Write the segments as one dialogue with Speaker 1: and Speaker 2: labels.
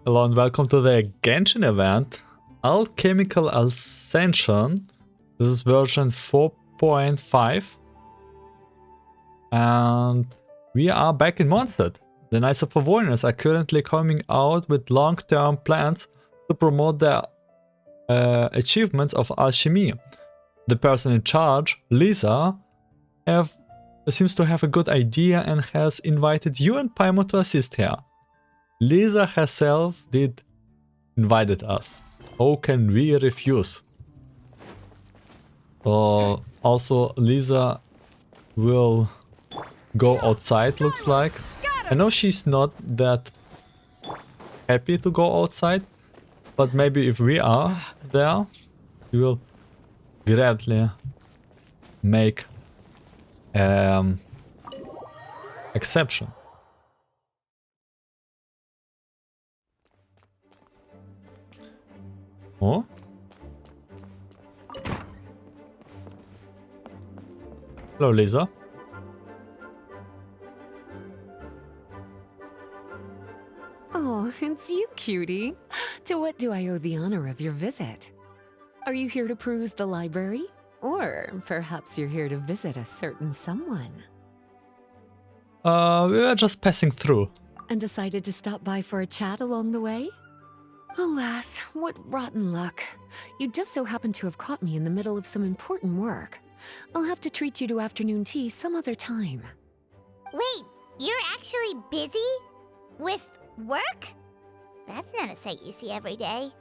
Speaker 1: Hello and welcome to the Genshin event, Alchemical Ascension. This is version 4.5. And we are back in Mondstadt. The Knights of Favonius are currently coming out with long-term plans to promote their achievements of alchemy. The person in charge, Lisa, seems to have a good idea and has invited you and Paimon to assist her. Lisa herself invited us. How can we refuse? Also, Lisa will go outside, looks like. I know she's not that happy to go outside, but maybe if we are there, she will gladly make exception. Oh? Hello, Lisa.
Speaker 2: Oh, it's you, cutie. To what do I owe the honor of your visit? Are you here to peruse the library? Or perhaps you're here to visit a certain someone?
Speaker 1: We were just passing through.
Speaker 2: And decided to stop by for a chat along the way? Alas, what rotten luck. You just so happen to have caught me in the middle of some important work. I'll have to treat you to afternoon tea some other time.
Speaker 3: Wait, you're actually busy? With work? That's not a sight you see every day.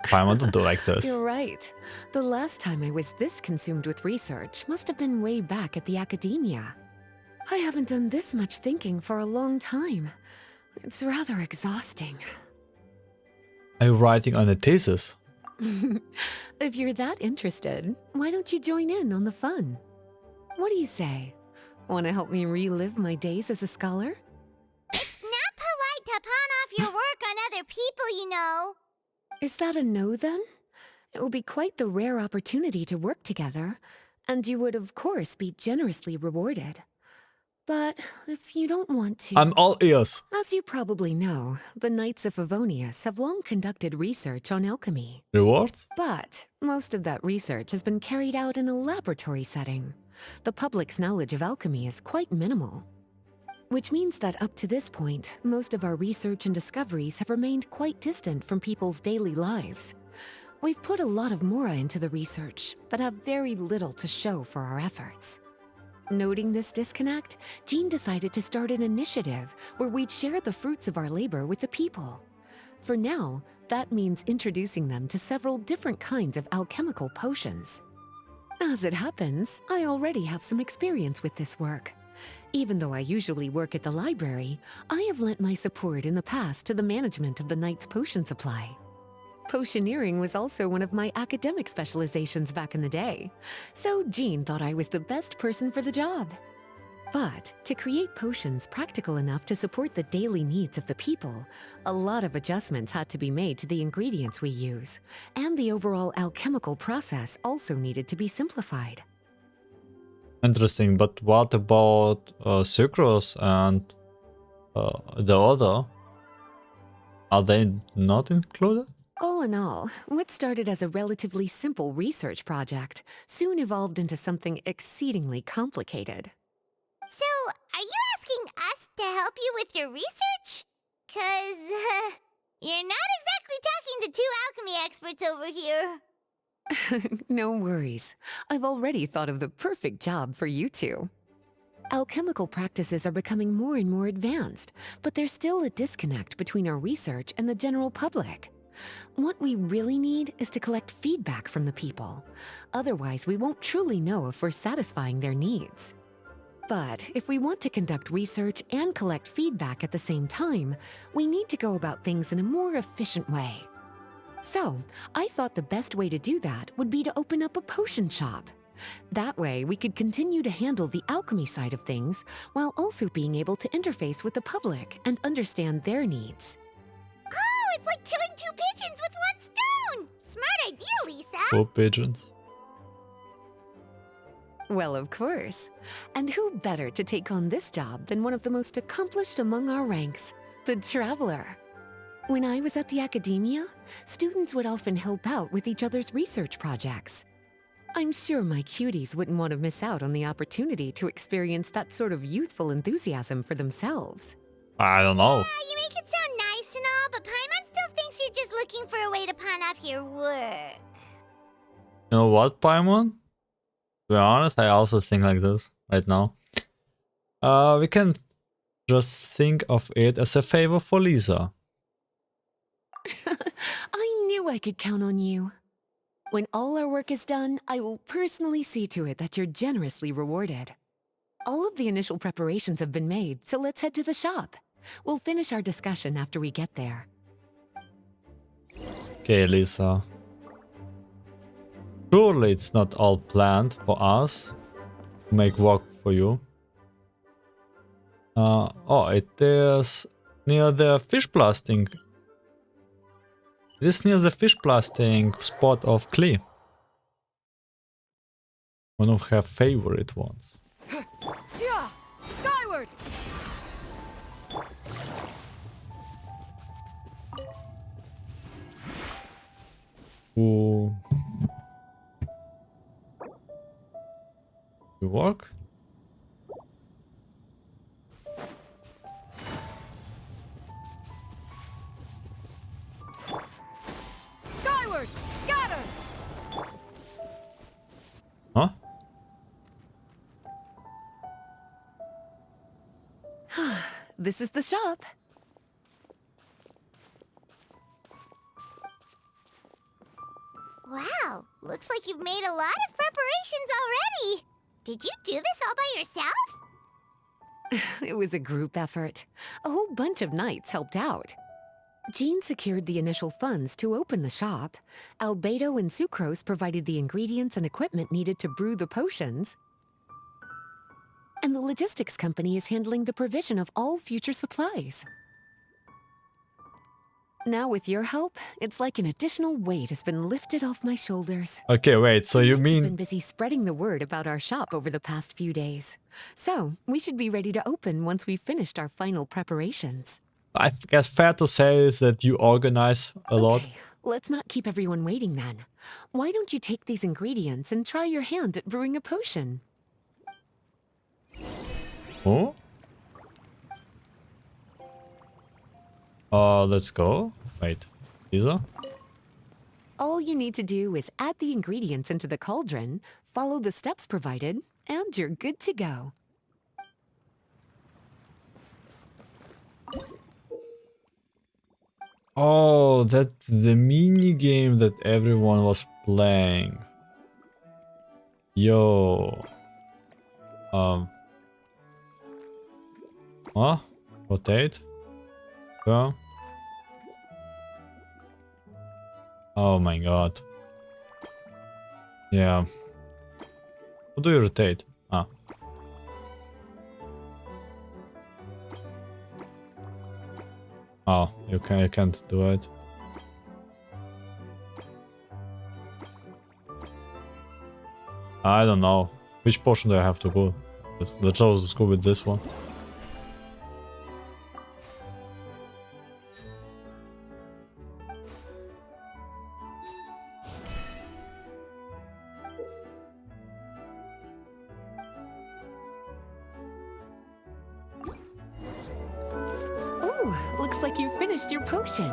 Speaker 1: Paimon don't do like this.
Speaker 2: You're right. The last time I was this consumed with research must have been way back at the academia. I haven't done this much thinking for a long time. It's rather exhausting.
Speaker 1: Are you writing on a thesis?
Speaker 2: If you're that interested, why don't you join in on the fun? What do you say? Want to help me relive my days as a scholar?
Speaker 3: It's not polite to pawn off your work on other people, you know.
Speaker 2: Is that a no then? It will be quite the rare opportunity to work together, and you would of course be generously rewarded. But if you don't want to...
Speaker 1: I'm all ears.
Speaker 2: As you probably know, the Knights of Favonius have long conducted research on alchemy.
Speaker 1: Rewards?
Speaker 2: But most of that research has been carried out in a laboratory setting. The public's knowledge of alchemy is quite minimal. Which means that up to this point, most of our research and discoveries have remained quite distant from people's daily lives. We've put a lot of Mora into the research, but have very little to show for our efforts. Noting this disconnect, Jean decided to start an initiative where we'd share the fruits of our labor with the people. For now, that means introducing them to several different kinds of alchemical potions. As it happens, I already have some experience with this work. Even though I usually work at the library, I have lent my support in the past to the management of the Knight's potion supply. Potioneering was also one of my academic specializations back in the day, so Jean thought I was the best person for the job. But to create potions practical enough to support the daily needs of the people, a lot of adjustments had to be made to the ingredients we use, and the overall alchemical process also needed to be simplified.
Speaker 1: Interesting, but what about sucrose and the other? Are they not included?
Speaker 2: All in all, what started as a relatively simple research project soon evolved into something exceedingly complicated.
Speaker 3: So, are you asking us to help you with your research? 'Cause, you're not exactly talking to two alchemy experts over here.
Speaker 2: No worries. I've already thought of the perfect job for you two. Alchemical practices are becoming more and more advanced, but there's still a disconnect between our research and the general public. What we really need is to collect feedback from the people. Otherwise, we won't truly know if we're satisfying their needs. But if we want to conduct research and collect feedback at the same time, we need to go about things in a more efficient way. So, I thought the best way to do that would be to open up a potion shop. That way, we could continue to handle the alchemy side of things while also being able to interface with the public and understand their needs.
Speaker 3: Oh, it's like killing two pigeons with one stone! Smart idea, Lisa!
Speaker 1: 4 pigeons.
Speaker 2: Well, of course. And who better to take on this job than one of the most accomplished among our ranks, the Traveler? When I was at the academia, students would often help out with each other's research projects. I'm sure my cuties wouldn't want to miss out on the opportunity to experience that sort of youthful enthusiasm for themselves.
Speaker 1: I don't know.
Speaker 3: You make it sound nice and all, but Paimon still thinks you're just looking for a way to pawn off your work.
Speaker 1: You know what, Paimon? To be honest, I also think like this right now. We can just think of it as a favor for Lisa.
Speaker 2: I knew I could count on you. When all our work is done, I will personally see to it that you're generously rewarded. All of the initial preparations have been made, so let's head to the shop. We'll finish our discussion after we get there.
Speaker 1: Okay, Lisa. Surely it's not all planned for us to make work for you. Oh, it is near the fish blasting. It is near the fish blasting spot of Klee. One of her favorite ones.
Speaker 2: Yeah! Skyward!
Speaker 1: Ooh. You work?
Speaker 2: Skyward! Scatter!
Speaker 1: Huh?
Speaker 2: This is the shop.
Speaker 3: Wow, looks like you've made a lot of preparations already. Did you do this all by yourself?
Speaker 2: It was a group effort. A whole bunch of knights helped out. Jean secured the initial funds to open the shop. Albedo and Sucrose provided the ingredients and equipment needed to brew the potions. And the logistics company is handling the provision of all future supplies. Now with your help, it's like an additional weight has been lifted off my shoulders.
Speaker 1: Okay, wait, so you
Speaker 2: I've
Speaker 1: mean...
Speaker 2: been busy spreading the word about our shop over the past few days. So, we should be ready to open once we've finished our final preparations.
Speaker 1: I guess fair to say is that you organize a lot.
Speaker 2: Okay, let's not keep everyone waiting then. Why don't you take these ingredients and try your hand at brewing a potion?
Speaker 1: Oh? Let's go. Wait, Lisa?
Speaker 2: All you need to do is add the ingredients into the cauldron, follow the steps provided, and you're good to go.
Speaker 1: Oh, that's the mini game that everyone was playing. Yo. Huh? Rotate? Go. Oh my god. Yeah. How do you rotate? Ah. Oh, you can't do it. I don't know. Which portion do I have to go? Let's just go with this one.
Speaker 2: Looks like you finished your potion.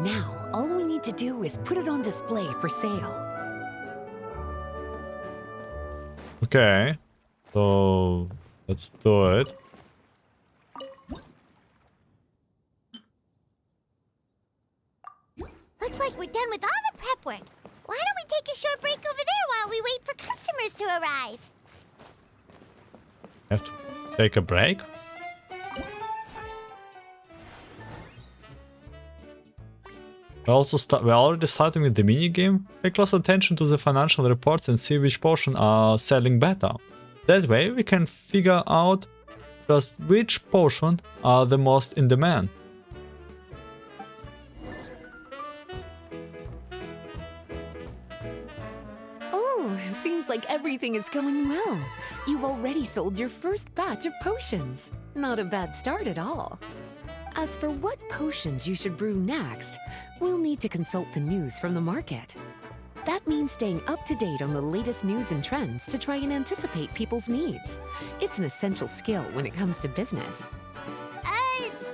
Speaker 2: Now, all we need to do is put it on display for sale.
Speaker 1: Okay. So, let's do it.
Speaker 3: Looks like we're done with all the prep work. Why don't we take a short break over there while we wait for customers to arrive?
Speaker 1: Have to take a break? We're already starting with the mini game. Pay close attention to the financial reports and see which portion are selling better. That way we can figure out just which portion are the most in demand.
Speaker 2: Oh, seems like everything is going well. You've already sold your first batch of potions. Not a bad start at all. As for what potions you should brew next, we'll need to consult the news from the market. That means staying up to date on the latest news and trends to try and anticipate people's needs. It's an essential skill when it comes to business.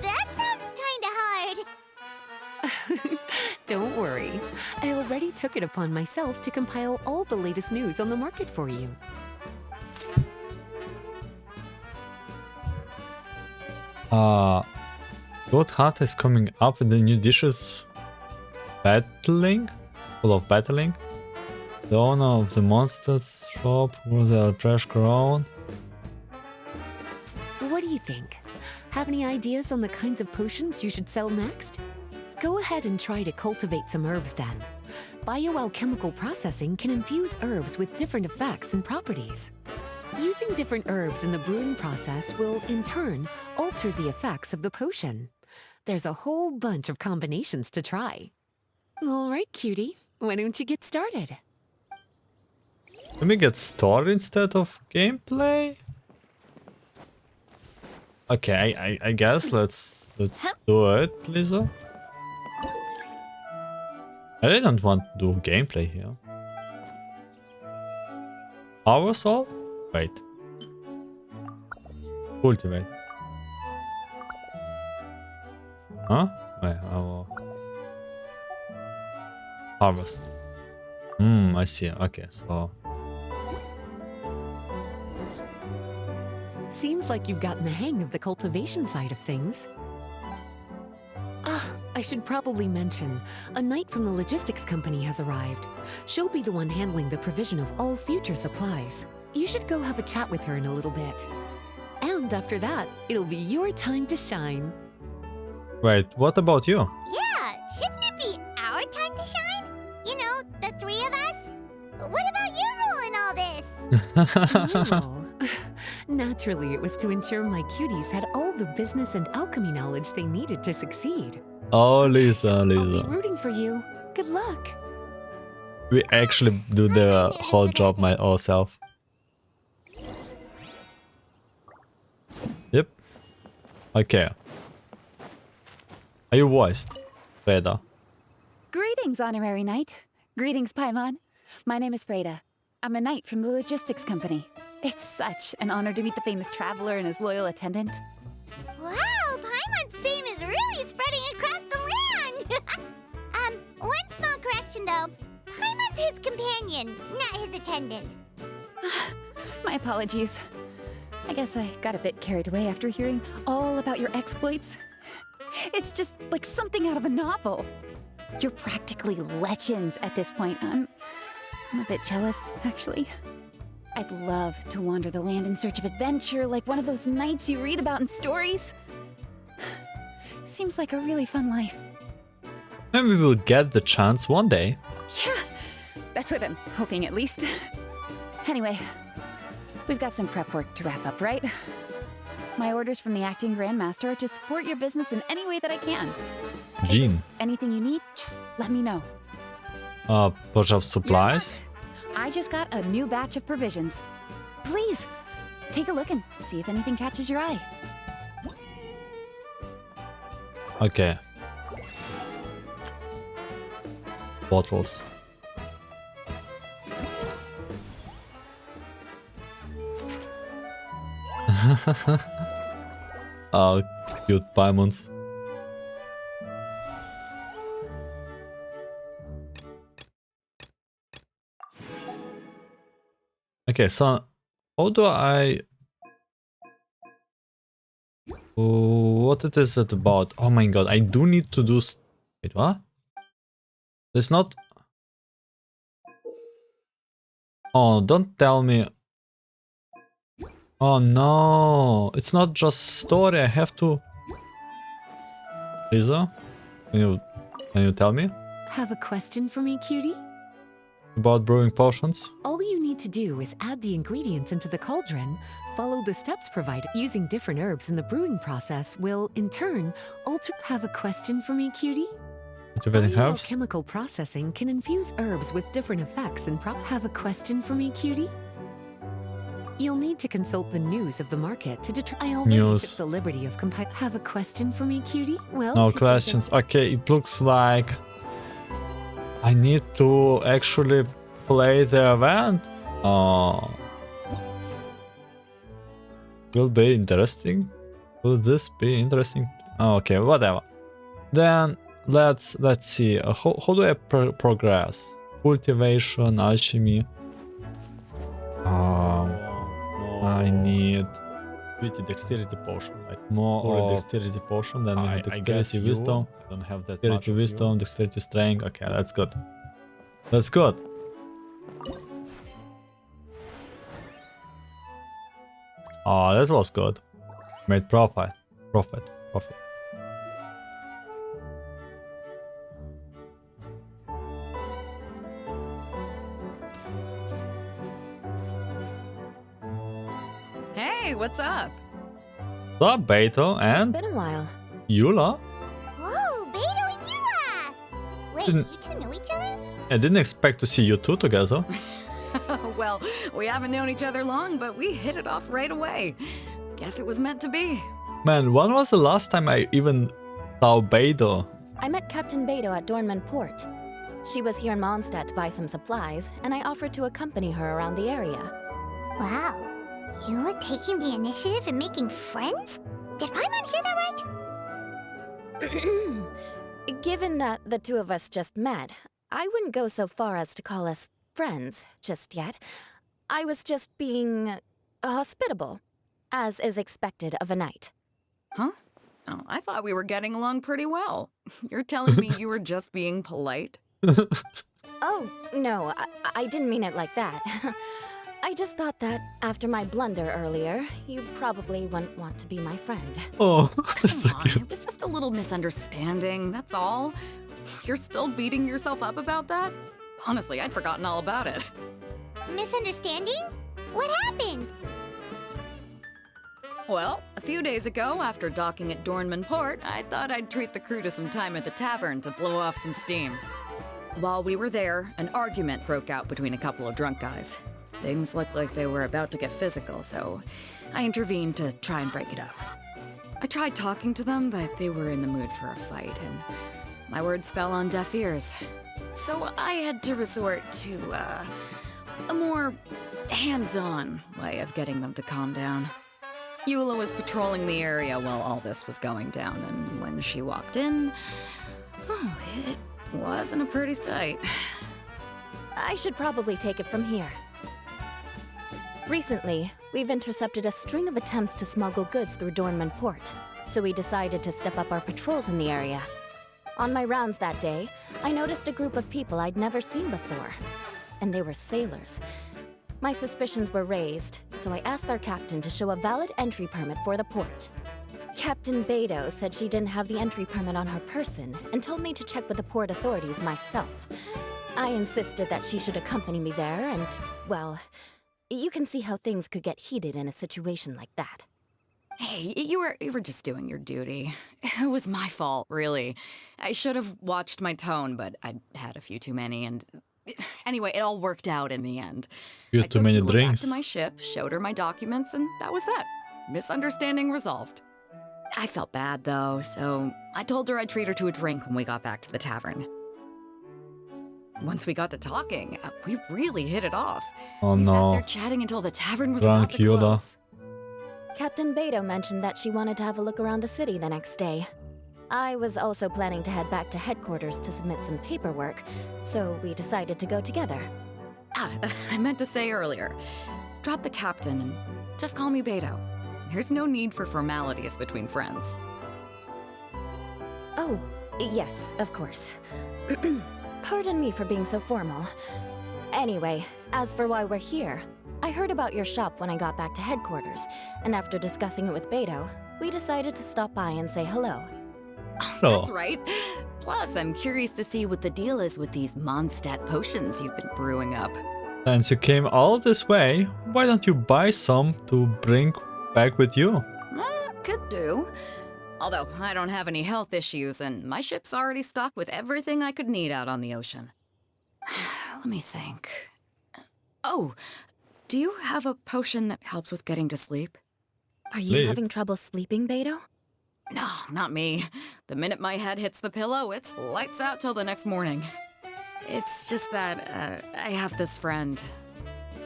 Speaker 3: That sounds kinda hard.
Speaker 2: Don't worry. I already took it upon myself to compile all the latest news on the market for you.
Speaker 1: Goat Hunt is coming up with the new dishes. Battling? Full of battling. The owner of the monsters shop was a trash ground.
Speaker 2: What do you think? Have any ideas on the kinds of potions you should sell next? Go ahead and try to cultivate some herbs then. Bioalchemical processing can infuse herbs with different effects and properties. Using different herbs in the brewing process will, in turn, alter the effects of the potion. There's a whole bunch of combinations to try. All right, cutie, why don't you get started?
Speaker 1: Let me get started instead of gameplay. Okay, I guess let's do it, Lisa. I really don't want to do gameplay here. Power Soul? Wait. Cultivate. Huh? Wait, harvest. I see. Okay, so...
Speaker 2: Seems like you've gotten the hang of the cultivation side of things. I should probably mention, a knight from the logistics company has arrived. She'll be the one handling the provision of all future supplies. You should go have a chat with her in a little bit. And after that, it'll be your time to shine.
Speaker 1: Wait, what about you?
Speaker 3: Yeah, shouldn't it be our time to shine? You know, the three of us? What about your role in all this?
Speaker 2: Well, naturally, it was to ensure my cuties had all the business and alchemy knowledge they needed to succeed.
Speaker 1: Oh, Lisa,
Speaker 2: I'll be
Speaker 1: Lisa.
Speaker 2: rooting for you. Good luck.
Speaker 1: We actually do the whole job ourselves. Yep. Okay. Are you voiced, Freda?
Speaker 4: Greetings, Honorary Knight. Greetings, Paimon. My name is Freda. I'm a knight from the logistics company. It's such an honor to meet the famous traveler and his loyal attendant.
Speaker 3: Wow, Paimon's fame is really spreading across the land! One small correction though. Paimon's his companion, not his attendant.
Speaker 4: My apologies. I guess I got a bit carried away after hearing all about your exploits. It's just like something out of a novel. You're practically legends at this point. I'm a bit jealous, actually. I'd love to wander the land in search of adventure like one of those knights you read about in stories. Seems like a really fun life.
Speaker 1: Maybe we'll get the chance one day.
Speaker 4: Yeah, that's what I'm hoping at least. Anyway, we've got some prep work to wrap up, right? My orders from the acting Grandmaster are to support your business in any way that I can.
Speaker 1: Jean.
Speaker 4: Anything you need, just let me know.
Speaker 1: Push-up supplies.
Speaker 4: I just got a new batch of provisions. Please, take a look and see if anything catches your eye.
Speaker 1: Okay. Bottles. Oh, cute diamonds. Okay, so how do I... What it is it about? Oh my god, I do need to do... Wait, what? It's not... Oh, don't tell me... Oh no, it's not just story, I have to... Lisa, can you tell me
Speaker 2: Have a question for me, cutie?
Speaker 1: about brewing potions?
Speaker 2: All you need to do is add the ingredients into the cauldron, follow the steps provided. Using different herbs in the brewing process will, in turn, alter... Have a question for me, cutie?
Speaker 1: Cultivating herbs?
Speaker 2: Chemical processing can infuse herbs with different effects and Have a question for me, cutie? You'll need to consult the news of the market to determine. I already
Speaker 1: News.
Speaker 2: took the liberty of compiling. Have a question for me, cutie? Well,
Speaker 1: No
Speaker 2: if there's a-
Speaker 1: questions. Okay, it looks like I need to actually play the event. Oh. Will be interesting. Will this be interesting? Oh, okay, whatever. Then let's see. How do I progress? Cultivation, alchemy. I need beauty dexterity potion, like more or dexterity potion. Then we need dexterity wisdom. I don't have that dexterity wisdom, dexterity strength. Okay, that's good. That's good. Oh, that was good. Made profit.
Speaker 5: Hey, what's up?
Speaker 1: What's up, Beto
Speaker 2: It's
Speaker 1: and
Speaker 2: been a while.
Speaker 1: Eula?
Speaker 3: Whoa, Beto and Eula! Wait,
Speaker 1: Didn't-
Speaker 3: you two know each other?
Speaker 1: I didn't expect to see you two together.
Speaker 5: Well, we haven't known each other long, but we hit it off right away. Guess it was meant to be.
Speaker 1: Man, when was the last time I even saw Beto?
Speaker 6: I met Captain Beto at Dornman Port. She was here in Mondstadt to buy some supplies, and I offered to accompany her around the area.
Speaker 3: Wow. Eula taking the initiative and making friends? Did Paimon hear that right?
Speaker 6: Given that the two of us just met, I wouldn't go so far as to call us friends just yet. I was just being hospitable, as is expected of a knight.
Speaker 5: Huh? Oh, I thought we were getting along pretty well. You're telling me you were just being polite?
Speaker 6: Oh, no, I didn't mean it like that. I just thought that after my blunder earlier, you probably wouldn't want to be my friend.
Speaker 1: Oh, that's so
Speaker 5: Come on,
Speaker 1: cute.
Speaker 5: it was just a little misunderstanding, that's all. You're still beating yourself up about that? Honestly, I'd forgotten all about it.
Speaker 3: Misunderstanding? What happened?
Speaker 5: Well, a few days ago, after docking at Dornman Port, I thought I'd treat the crew to some time at the tavern to blow off some steam. While we were there, an argument broke out between a couple of drunk guys. Things looked like they were about to get physical, so I intervened to try and break it up. I tried talking to them, but they were in the mood for a fight, and my words fell on deaf ears. So I had to resort to, a more hands-on way of getting them to calm down. Eula was patrolling the area while all this was going down, and when she walked in, oh, it wasn't a pretty sight.
Speaker 6: I should probably take it from here. Recently, we've intercepted a string of attempts to smuggle goods through Dornman Port, so we decided to step up our patrols in the area. On my rounds that day, I noticed a group of people I'd never seen before, and they were sailors. My suspicions were raised, so I asked our captain to show a valid entry permit for the port. Captain Beto said she didn't have the entry permit on her person and told me to check with the port authorities myself. I insisted that she should accompany me there, and, well, you can see how things could get heated in a situation like that.
Speaker 5: Hey, you were just doing your duty. It was my fault, really. I should have watched my tone, but I'd had a few too many, and anyway, it all worked out in the end.
Speaker 1: You
Speaker 5: I
Speaker 1: had too
Speaker 5: took
Speaker 1: many
Speaker 5: Eula back
Speaker 1: drinks.
Speaker 5: to my ship, showed her my documents, and that was that. Misunderstanding resolved. I felt bad, though, so I told her I'd treat her to a drink when we got back to the tavern. Once we got to talking, we really hit it off.
Speaker 1: Oh
Speaker 5: We sat
Speaker 1: no.
Speaker 5: there chatting until the tavern was
Speaker 1: Drunk
Speaker 5: about to
Speaker 1: Eula.
Speaker 5: close.
Speaker 6: Captain Beto mentioned that she wanted to have a look around the city the next day. I was also planning to head back to headquarters to submit some paperwork, so we decided to go together.
Speaker 5: Ah, I meant to say earlier. Drop the captain and just call me Beto. There's no need for formalities between friends.
Speaker 6: Oh, yes, of course. Pardon me for being so formal. Anyway, as for why we're here, I heard about your shop when I got back to headquarters, and after discussing it with Beto, we decided to stop by and say hello.
Speaker 1: Oh.
Speaker 5: That's right. Plus, I'm curious to see what the deal is with these Mondstadt potions you've been brewing up.
Speaker 1: Since you came all this way, why don't you buy some to bring back with you?
Speaker 5: Could do. Although, I don't have any health issues, and my ship's already stocked with everything I could need out on the ocean. Let me think. Oh, do you have a potion that helps with getting to sleep?
Speaker 6: Are you
Speaker 1: Sleep?
Speaker 6: having trouble sleeping, Beto?
Speaker 5: No, not me. The minute my head hits the pillow, it's lights out till the next morning. It's just that I have this friend.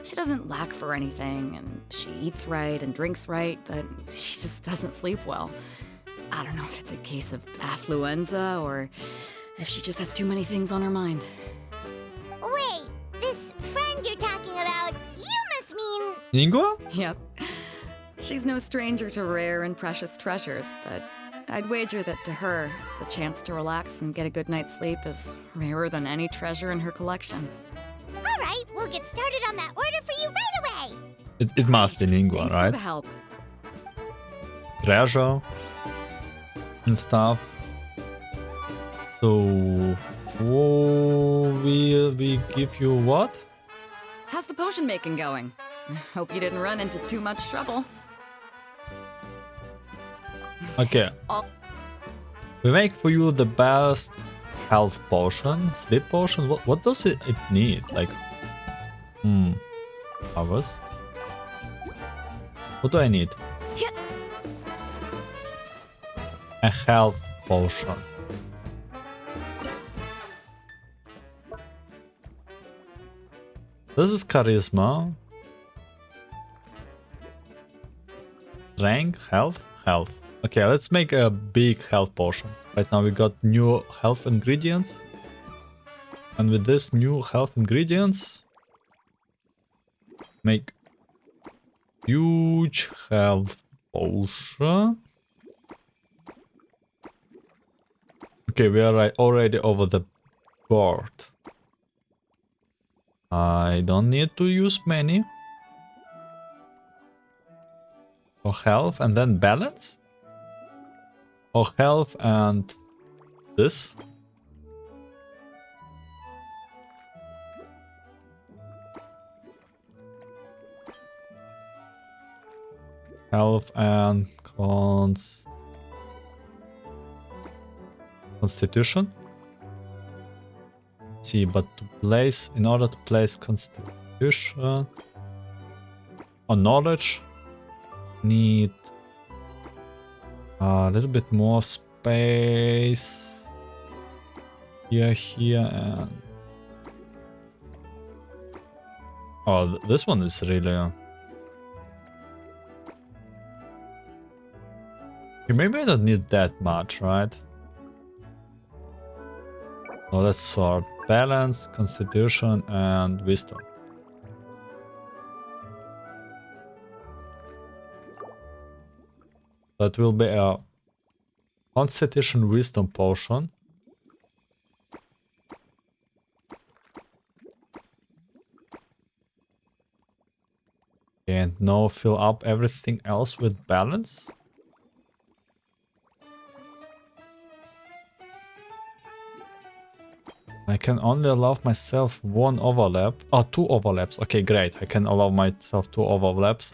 Speaker 5: She doesn't lack for anything, and she eats right and drinks right, but she just doesn't sleep well. I don't know if it's a case of affluenza or if she just has too many things on her mind.
Speaker 3: Wait, this friend you're talking about, you must mean...
Speaker 1: Ingua?
Speaker 5: Yep. She's no stranger to rare and precious treasures, but I'd wager that to her, the chance to relax and get a good night's sleep is rarer than any treasure in her collection.
Speaker 3: All right, we'll get started on that order for you right away.
Speaker 1: It must be Lingua,
Speaker 5: Thanks for
Speaker 1: right?
Speaker 5: the help.
Speaker 1: Treasure and stuff. So, will we give you what?
Speaker 5: How's the potion making going? Hope you didn't run into too much trouble.
Speaker 1: Okay.
Speaker 5: All-
Speaker 1: We make for you the best health potion, sleep potion. What does it need? Like, hours. What do I need? A health potion. This is charisma. Rank, health. Okay, let's make a big health potion. Right now we got new health ingredients. And with this new health ingredients, make huge health potion. Okay, we are already over the board. I don't need to use many. For health and then balance? Or health and this? Health and constitution? See, but in order to place constitution or knowledge, need a little bit more space here, and oh, this one is really okay, maybe I don't need that much, right? So let's sort balance, constitution, and wisdom. That will be a constitution wisdom potion. And now fill up everything else with balance. I can only allow myself one overlap. Oh, 2 overlaps. Okay, great. I can allow myself 2 overlaps.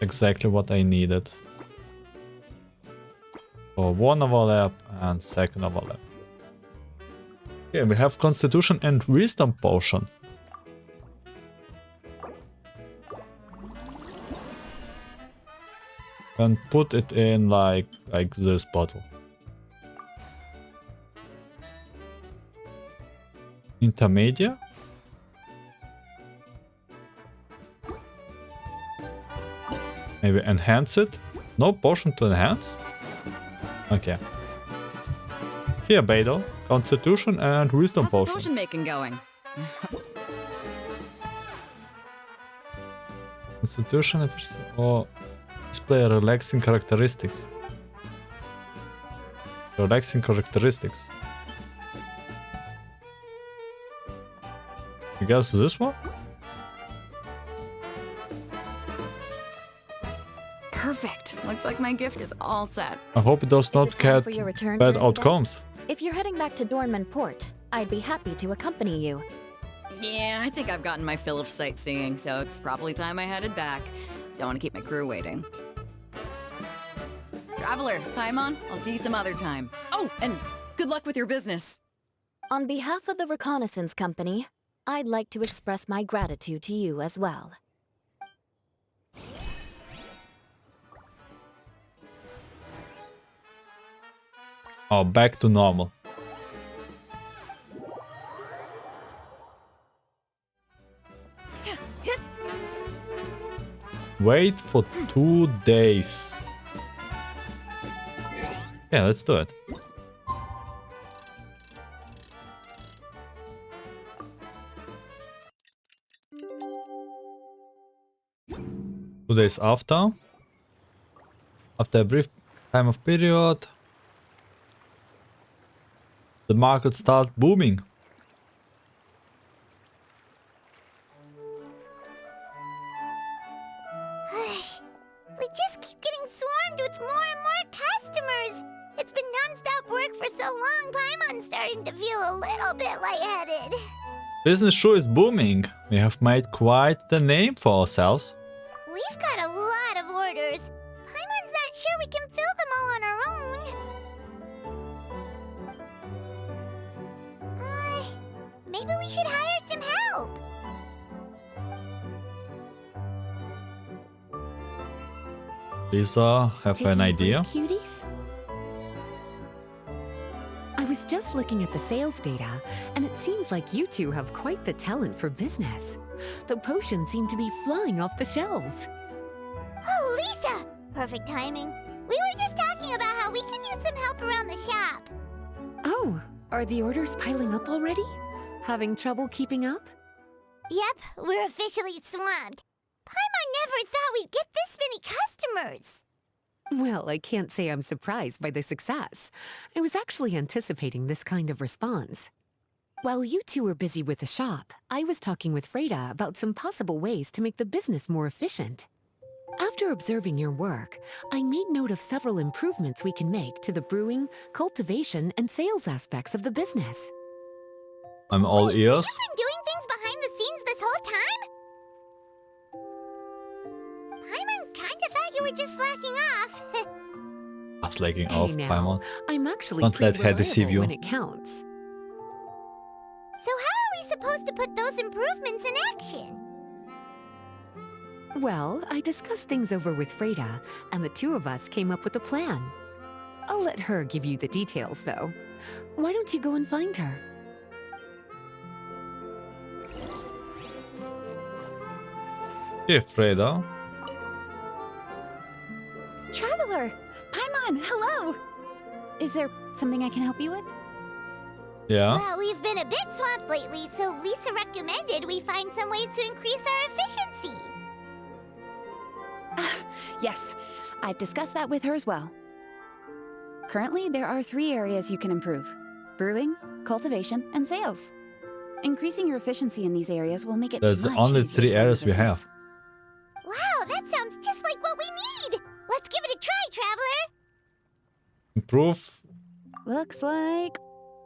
Speaker 1: Exactly what I needed. So 1 overlap and 2nd overlap. Okay, we have Constitution and Wisdom potion. And put it in like this bottle. Intermedia. Maybe enhance it. No potion to enhance. Okay. Here, Beto. Constitution and Wisdom
Speaker 5: How's the
Speaker 1: potion.
Speaker 5: potion making going?
Speaker 1: Constitution or display relaxing characteristics. Relaxing characteristics. I guess this one?
Speaker 5: Perfect. Looks like my gift is all set.
Speaker 1: I hope it does not
Speaker 6: Is it time
Speaker 1: get
Speaker 6: for your return
Speaker 1: bad
Speaker 6: journey then?
Speaker 1: outcomes.
Speaker 6: If you're heading back to Dornman Port, I'd be happy to accompany you.
Speaker 5: Yeah, I think I've gotten my fill of sightseeing, so it's probably time I headed back. Don't want to keep my crew waiting. Traveler, Paimon, I'll see you some other time. Oh, and good luck with your business.
Speaker 6: On behalf of the Reconnaissance Company, I'd like to express my gratitude to you as well.
Speaker 1: Oh, back to normal. Wait for 2 days. Yeah, let's do it. Two days after a brief time of period, the market starts booming.
Speaker 3: We just keep getting swarmed with more and more customers. It's been non-stop work for so long, Paimon's starting to feel a little bit lightheaded.
Speaker 1: Business sure is booming. We have made quite the name for ourselves.
Speaker 3: We've got a lot of orders. Paimon's not sure we can fill them all on our own. Maybe we should hire some help.
Speaker 1: Lisa, have
Speaker 2: Taking
Speaker 1: an
Speaker 2: a
Speaker 1: idea?
Speaker 2: break, cuties? I was just looking at the sales data, and it seems like you two have quite the talent for business. The potions seem to be flying off the shelves.
Speaker 3: Oh, Lisa! Perfect timing. We were just talking about how we could use some help around the shop.
Speaker 2: Oh, are the orders piling up already? Having trouble keeping up?
Speaker 3: Yep, we're officially swamped. Paimon never thought we'd get this many customers.
Speaker 2: Well, I can't say I'm surprised by the success. I was actually anticipating this kind of response. While you two were busy with the shop, I was talking with Freda about some possible ways to make the business more efficient. After observing your work, I made note of several improvements we can make to the brewing, cultivation, and sales aspects of the business.
Speaker 1: I'm all
Speaker 3: Wait,
Speaker 1: ears.
Speaker 3: so you've been doing things behind the scenes this whole time? Paimon kinda thought you were just slacking off.
Speaker 1: Us lagging
Speaker 2: Hey
Speaker 1: off,
Speaker 2: now,
Speaker 1: Paimon.
Speaker 2: I'm actually
Speaker 1: Don't
Speaker 2: pretty
Speaker 1: let her deceive
Speaker 2: reliable
Speaker 1: you.
Speaker 2: when it counts.
Speaker 3: So how are we supposed to put those improvements in action?
Speaker 2: Well, I discussed things over with Freda, and the two of us came up with a plan. I'll let her give you the details, though. Why don't you go and find her?
Speaker 1: Hey, Freda.
Speaker 4: Traveler! Paimon, hello! Is there something I can help you with?
Speaker 1: Yeah?
Speaker 3: Well, we've been a bit swamped lately, so Lisa recommended we find some ways to increase our efficiency.
Speaker 4: Yes, I've discussed that with her as well. Currently, there are 3 areas you can improve: brewing, cultivation, and sales. Increasing your efficiency in these arews will make it
Speaker 1: There's
Speaker 4: much
Speaker 1: only
Speaker 4: easier
Speaker 1: 3
Speaker 4: to run
Speaker 1: areas we
Speaker 4: your business.
Speaker 1: have.
Speaker 3: Wow, that sounds just like what we need! Let's give it a try, Traveler!
Speaker 1: Improve.
Speaker 4: Looks like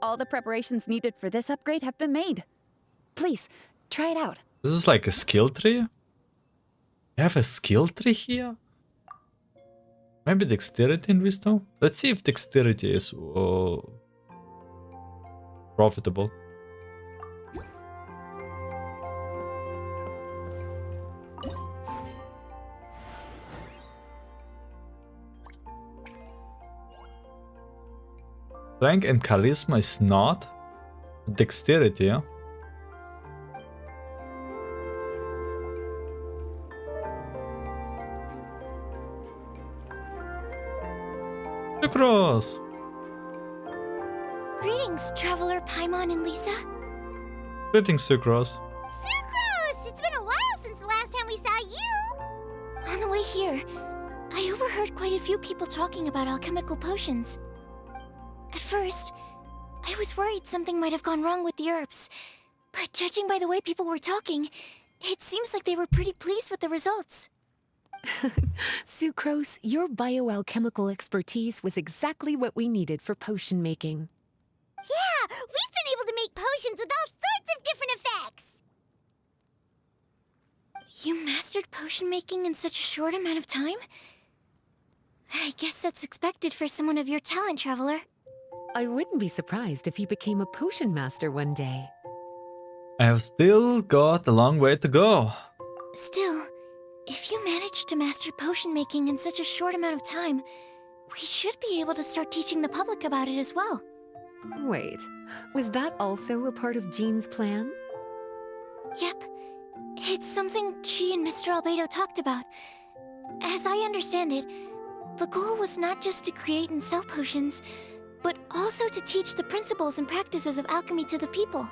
Speaker 4: all the preparations needed for this upgrade have been made. Please, try it out.
Speaker 1: This is like a skill tree? You have a skill tree here? Maybe dexterity and wisdom? Let's see if dexterity is profitable. Strength and charisma is not. Dexterity, yeah? Across!
Speaker 3: Greetings, Traveler Paimon and Lisa.
Speaker 1: Greetings, Sucrose.
Speaker 3: Sucrose! It's been a while since the last time we saw you!
Speaker 7: On the way here, I overheard quite a few people talking about alchemical potions. At first, I was worried something might have gone wrong with the herbs, but judging by the way people were talking, it seems like they were pretty pleased with the results.
Speaker 2: Sucrose, your bioalchemical expertise was exactly what we needed for potion making.
Speaker 3: Yeah, we've been able to make potions with all sorts of different effects!
Speaker 7: You mastered potion making in such a short amount of time? I guess that's expected for someone of your talent, Traveler.
Speaker 2: I wouldn't be surprised if you became a potion master one day.
Speaker 1: I have still got a long way to go.
Speaker 7: Still, if you manage to master potion making in such a short amount of time, we should be able to start teaching the public about it as well.
Speaker 2: Wait, was that also a part of Jean's plan?
Speaker 7: Yep. It's something she and Mr. Albedo talked about. As I understand it, the goal was not just to create and sell potions, but also to teach the principles and practices of alchemy to the people.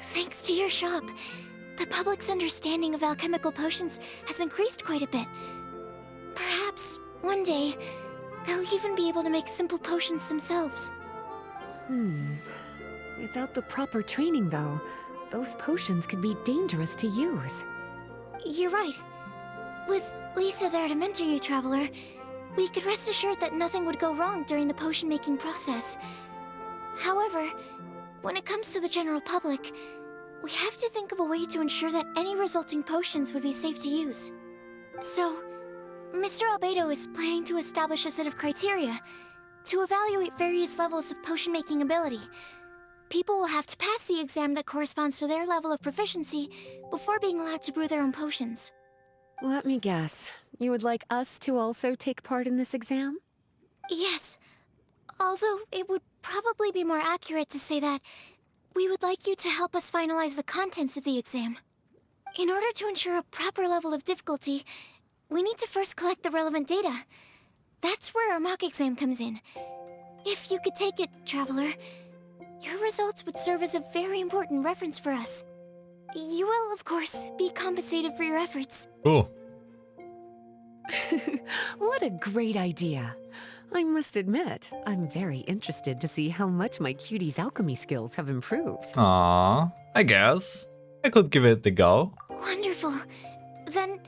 Speaker 7: Thanks to your shop, the public's understanding of alchemical potions has increased quite a bit. Perhaps, one day, they'll even be able to make simple potions themselves.
Speaker 2: Without the proper training, though, those potions could be dangerous to use.
Speaker 7: You're right. With Lisa there to mentor you, Traveler, we could rest assured that nothing would go wrong during the potion-making process. However, when it comes to the general public, we have to think of a way to ensure that any resulting potions would be safe to use. So, Mr. Albedo is planning to establish a set of criteria to evaluate various levels of potion-making ability. People will have to pass the exam that corresponds to their level of proficiency before being allowed to brew their own potions.
Speaker 2: Let me guess. You would like us to also take part in this exam?
Speaker 7: Yes. Although it would probably be more accurate to say that we would like you to help us finalize the contents of the exam. In order to ensure a proper level of difficulty, we need to first collect the relevant data. That's where our mock exam comes in. If you could take it, Traveler, your results would serve as a very important reference for us. You will, of course, be compensated for your efforts.
Speaker 1: Cool.
Speaker 2: What a great idea. I must admit, I'm very interested to see how much my cutie's alchemy skills have improved.
Speaker 1: Aww, I guess. I could give it a go.
Speaker 7: Wonderful. Then,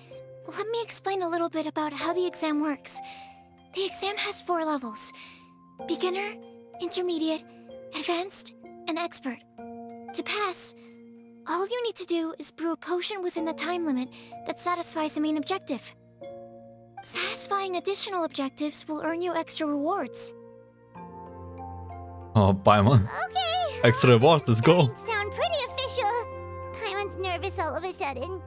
Speaker 7: let me explain a little bit about how the exam works. The exam has 4 levels: beginner, intermediate, advanced, and expert. To pass, all you need to do is brew a potion within the time limit that satisfies the main objective. Satisfying additional objectives will earn you extra rewards.
Speaker 1: Oh, Paimon.
Speaker 3: Okay.
Speaker 1: Extra reward, let's go.
Speaker 3: Sound pretty official. Paimon's nervous all of a sudden.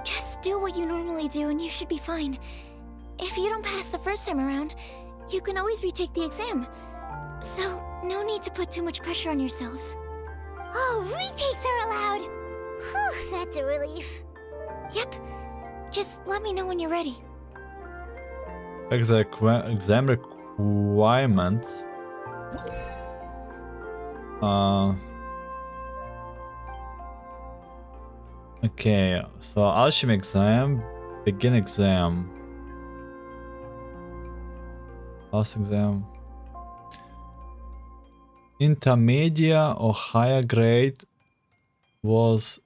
Speaker 7: Just do what you normally do and you should be fine. If you don't pass the first time around, you can always retake the exam. So, no need to put too much pressure on yourselves.
Speaker 3: Oh, retakes are allowed. Whew, that's a relief.
Speaker 7: Yep. Just let me know when you're ready.
Speaker 1: Exam requirements. Okay, so alchemy exam, begin exam, last exam, intermediate or higher grade was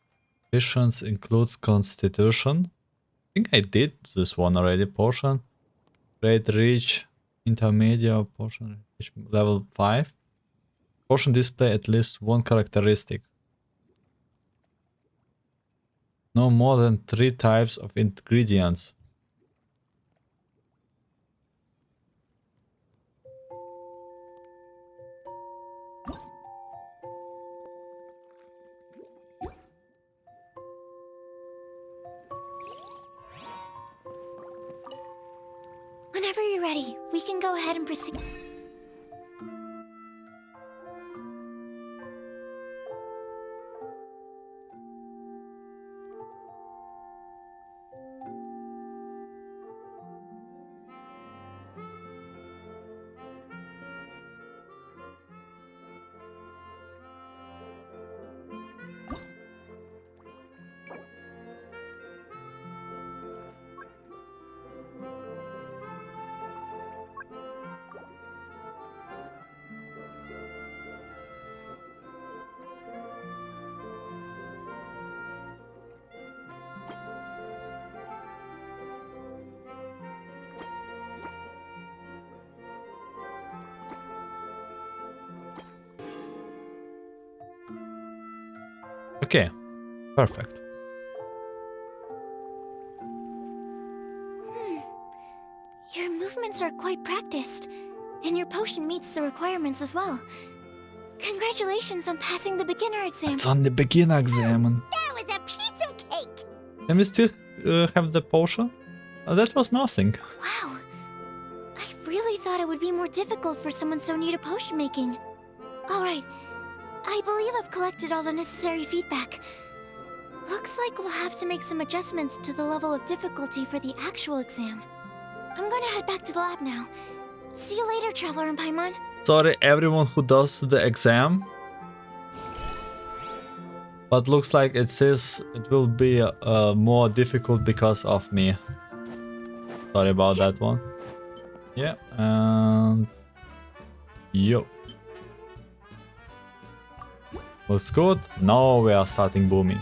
Speaker 1: proficiency includes constitution. I think I did this one already. Portion, grade reach, intermediate portion reach level 5. Portion display at least one characteristic. No more than 3 types of ingredients.
Speaker 7: Whenever you're ready, we can go ahead and proceed.
Speaker 1: Okay, perfect.
Speaker 7: Your movements are quite practiced, and your potion meets the requirements as well. Congratulations on passing the beginner exam.
Speaker 1: It's on the beginner exam.
Speaker 3: That was a piece of cake.
Speaker 1: Can we still have the potion? That was nothing.
Speaker 7: Wow. I really thought it would be more difficult for someone so new to potion making. Alright. I believe I've collected all the necessary feedback. Looks like we'll have to make some adjustments to the level of difficulty for the actual exam. I'm gonna head back to the lab now. See you later, Traveler and Paimon.
Speaker 1: Sorry, everyone who does the exam. But looks like it says it will be more difficult because of me. Sorry about that one. Yeah, and... Yo. Looks good. Now we are starting booming.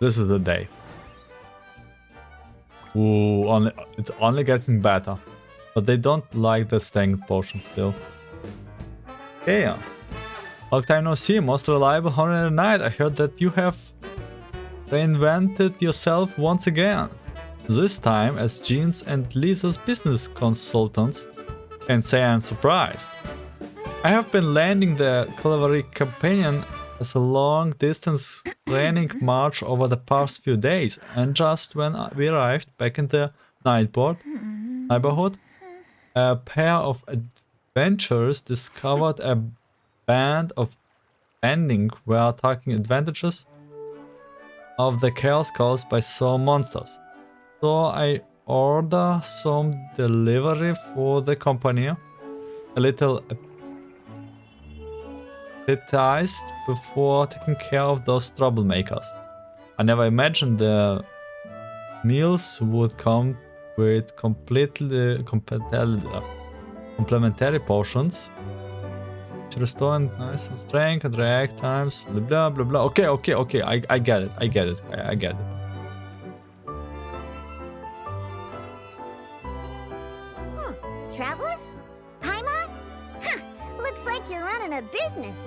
Speaker 1: This is the day. Ooh, it's only getting better. But they don't like the strength potion still. Okay. Long time no see, most reliable Horror Knight. I heard that you have reinvented yourself once again. This time as Jean's and Lisa's business consultants. Can't say I'm surprised. I have been landing the Cavalry Companion as a long-distance training march over the past few days, and just when we arrived back in the neighborhood, a pair of adventurers discovered a band of banding were taking advantages of the chaos caused by some monsters. So I ordered some delivery for the company, a little appetized before taking care of those troublemakers. I never imagined the meals would come with complementary potions. Restoring nice strength and react times, blah blah blah. Okay, I get it. I get it.
Speaker 3: Traveler? Paimon? Huh, looks like you're running a business.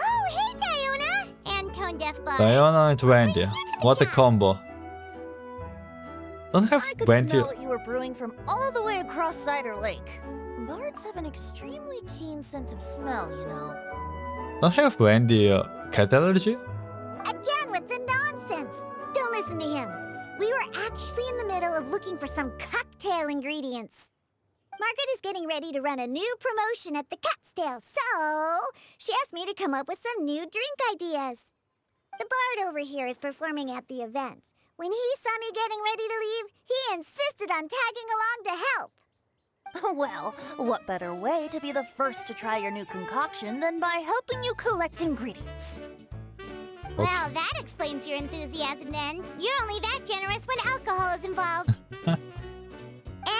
Speaker 3: Oh, hey, Diona! And Tone Deaf Bud.
Speaker 1: Diona and Wendy. What a combo. Don't have
Speaker 8: I could
Speaker 1: Wendy.
Speaker 8: smell what you were brewing from all the way across Cider Lake. Bards have an extremely keen sense of smell, you know.
Speaker 1: Don't have Wendy cat allergy?
Speaker 3: Again with the nonsense. Don't listen to him. We were actually in the middle of looking for some cocktail ingredients. Margaret is getting ready to run a new promotion at the Catstail, so she asked me to come up with some new drink ideas. The bard over here is performing at the event. When he saw me getting ready to leave, he insisted on tagging along to help.
Speaker 8: Well, what better way to be the first to try your new concoction than by helping you collect ingredients?
Speaker 3: Well, that explains your enthusiasm then. You're only that generous when alcohol is involved.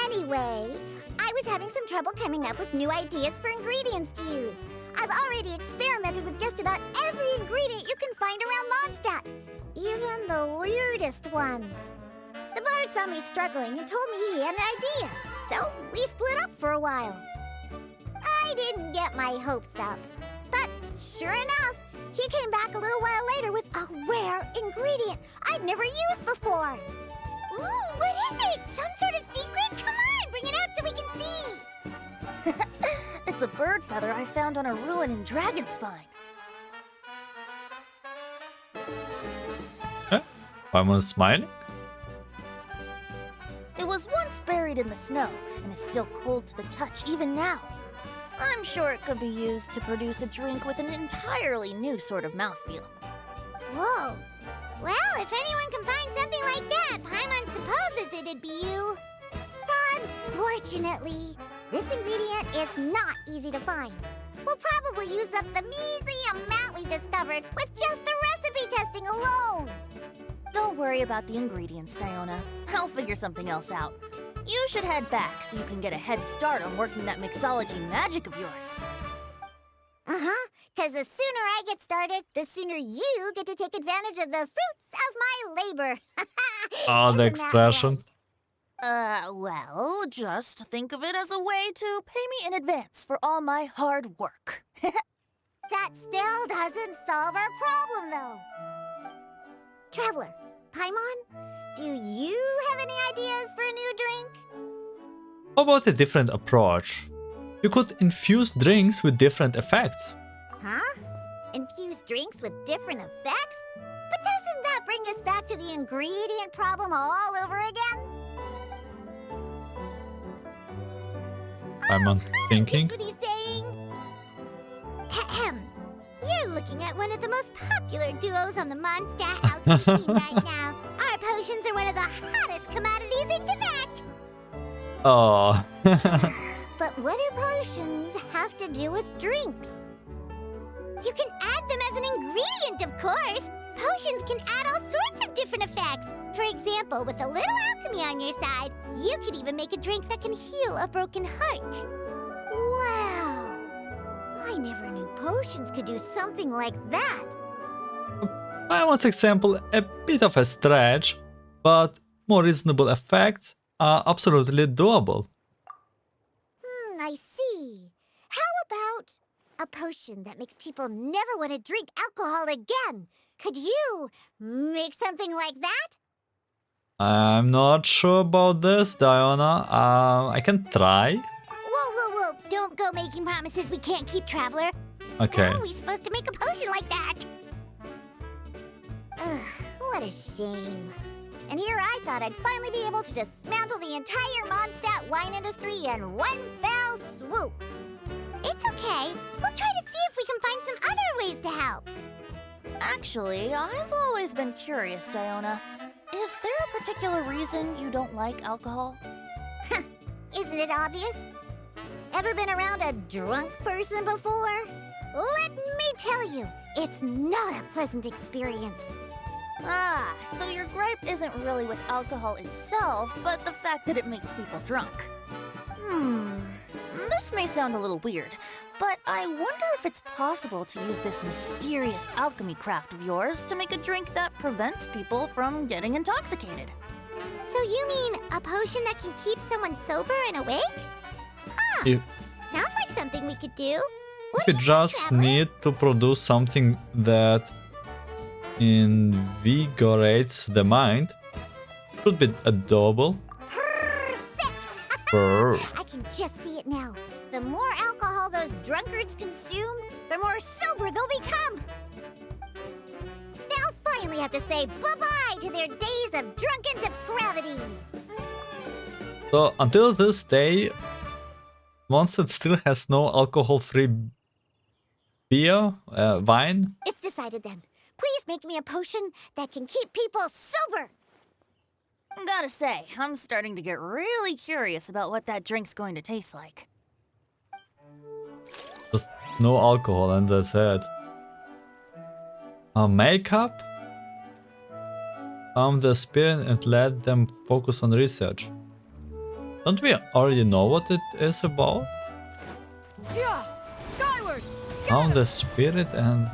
Speaker 3: Anyway, I was having some trouble coming up with new ideas for ingredients to use. I've already experimented with just about every ingredient you can find around Mondstadt, even the weirdest ones. The bar saw me struggling and told me he had an idea, so we split up for a while. I didn't get my hopes up, but sure enough, he came back a little while later with a rare ingredient I'd never used before. Ooh, what is it? Some sort of secret? Come on, bring it out so we can see.
Speaker 8: It's a bird feather I found on a ruin in Dragonspine.
Speaker 1: Huh? Paimon is smiling?
Speaker 8: It was once buried in the snow and is still cold to the touch even now. I'm sure it could be used to produce a drink with an entirely new sort of mouthfeel.
Speaker 3: Whoa. Well, if anyone can find something like that, Paimon supposes it'd be you. Unfortunately, this ingredient is not easy to find. We'll probably use up the measly amount we discovered with just the recipe testing alone.
Speaker 8: Don't worry about the ingredients, Diona. I'll figure something else out. You should head back so you can get a head start on working that mixology magic of yours.
Speaker 3: Uh-huh, because the sooner I get started, the sooner you get to take advantage of the fruits of my labor.
Speaker 1: Oh, the
Speaker 3: Isn't that
Speaker 1: expression.
Speaker 3: right?
Speaker 8: Well, just think of it as a way to pay me in advance for all my hard work.
Speaker 3: That still doesn't solve our problem, though. Traveler, Paimon, do you have any ideas for a new drink?
Speaker 1: How about a different approach? You could infuse drinks with different effects.
Speaker 3: Huh? Infuse drinks with different effects? But doesn't that bring us back to the ingredient problem all over again?
Speaker 1: I'm not thinking.
Speaker 3: That's what he's saying. Ahem. You're looking at one of the most popular duos on the Mondstadt alchemy scene right now. Our potions are one of the hottest commodities in Tibet.
Speaker 1: Oh.
Speaker 3: But what do potions have to do with drinks? You can add them as an ingredient, of course. Potions can add all sorts of different effects. For example, with a little alchemy on your side, you could even make a drink that can heal a broken heart. Wow! I never knew potions could do something like that.
Speaker 1: By one's example, a bit of a stretch, but more reasonable effects are absolutely doable.
Speaker 3: I see. How about a potion that makes people never want to drink alcohol again? Could you make something like that?
Speaker 1: I'm not sure about this, Diana. I can try.
Speaker 3: Whoa. Don't go making promises we can't keep, Traveler.
Speaker 1: Okay.
Speaker 3: How are we supposed to make a potion like that? Ugh, what a shame. And here I thought I'd finally be able to dismantle the entire Mondstadt wine industry in one fell swoop. It's okay. We'll try to see if we can find some other ways to help.
Speaker 8: Actually, I've always been curious, Diona. Is there a particular reason you don't like alcohol?
Speaker 3: Isn't it obvious? Ever been around a drunk person before? Let me tell you, it's not a pleasant experience.
Speaker 8: Ah, so your gripe isn't really with alcohol itself, but the fact that it makes people drunk. This may sound a little weird, but I wonder if it's possible to use this mysterious alchemy craft of yours to make a drink that prevents people from getting intoxicated.
Speaker 3: So you mean a potion that can keep someone sober and awake? Huh.
Speaker 1: You,
Speaker 3: Sounds like something we could do. What
Speaker 1: you
Speaker 3: do you think,
Speaker 1: just
Speaker 3: Traveler?
Speaker 1: need to produce something that invigorates the mind. Should be adorable.
Speaker 3: Perfect! I can just see it now. The more alcohol those drunkards consume, the more sober they'll become. They'll finally have to say bye-bye to their days of drunken depravity.
Speaker 1: So until this day, Mondstadt still has no alcohol-free beer, wine.
Speaker 3: It's decided then. Please make me a potion that can keep people sober.
Speaker 8: Gotta say, I'm starting to get really curious about what that drink's going to taste like.
Speaker 1: Just no alcohol and that's it. Makeup? Calm the spirit and let them focus on research. Don't we already know what it is about?
Speaker 5: Yeah! Skyward!
Speaker 1: Calm the spirit and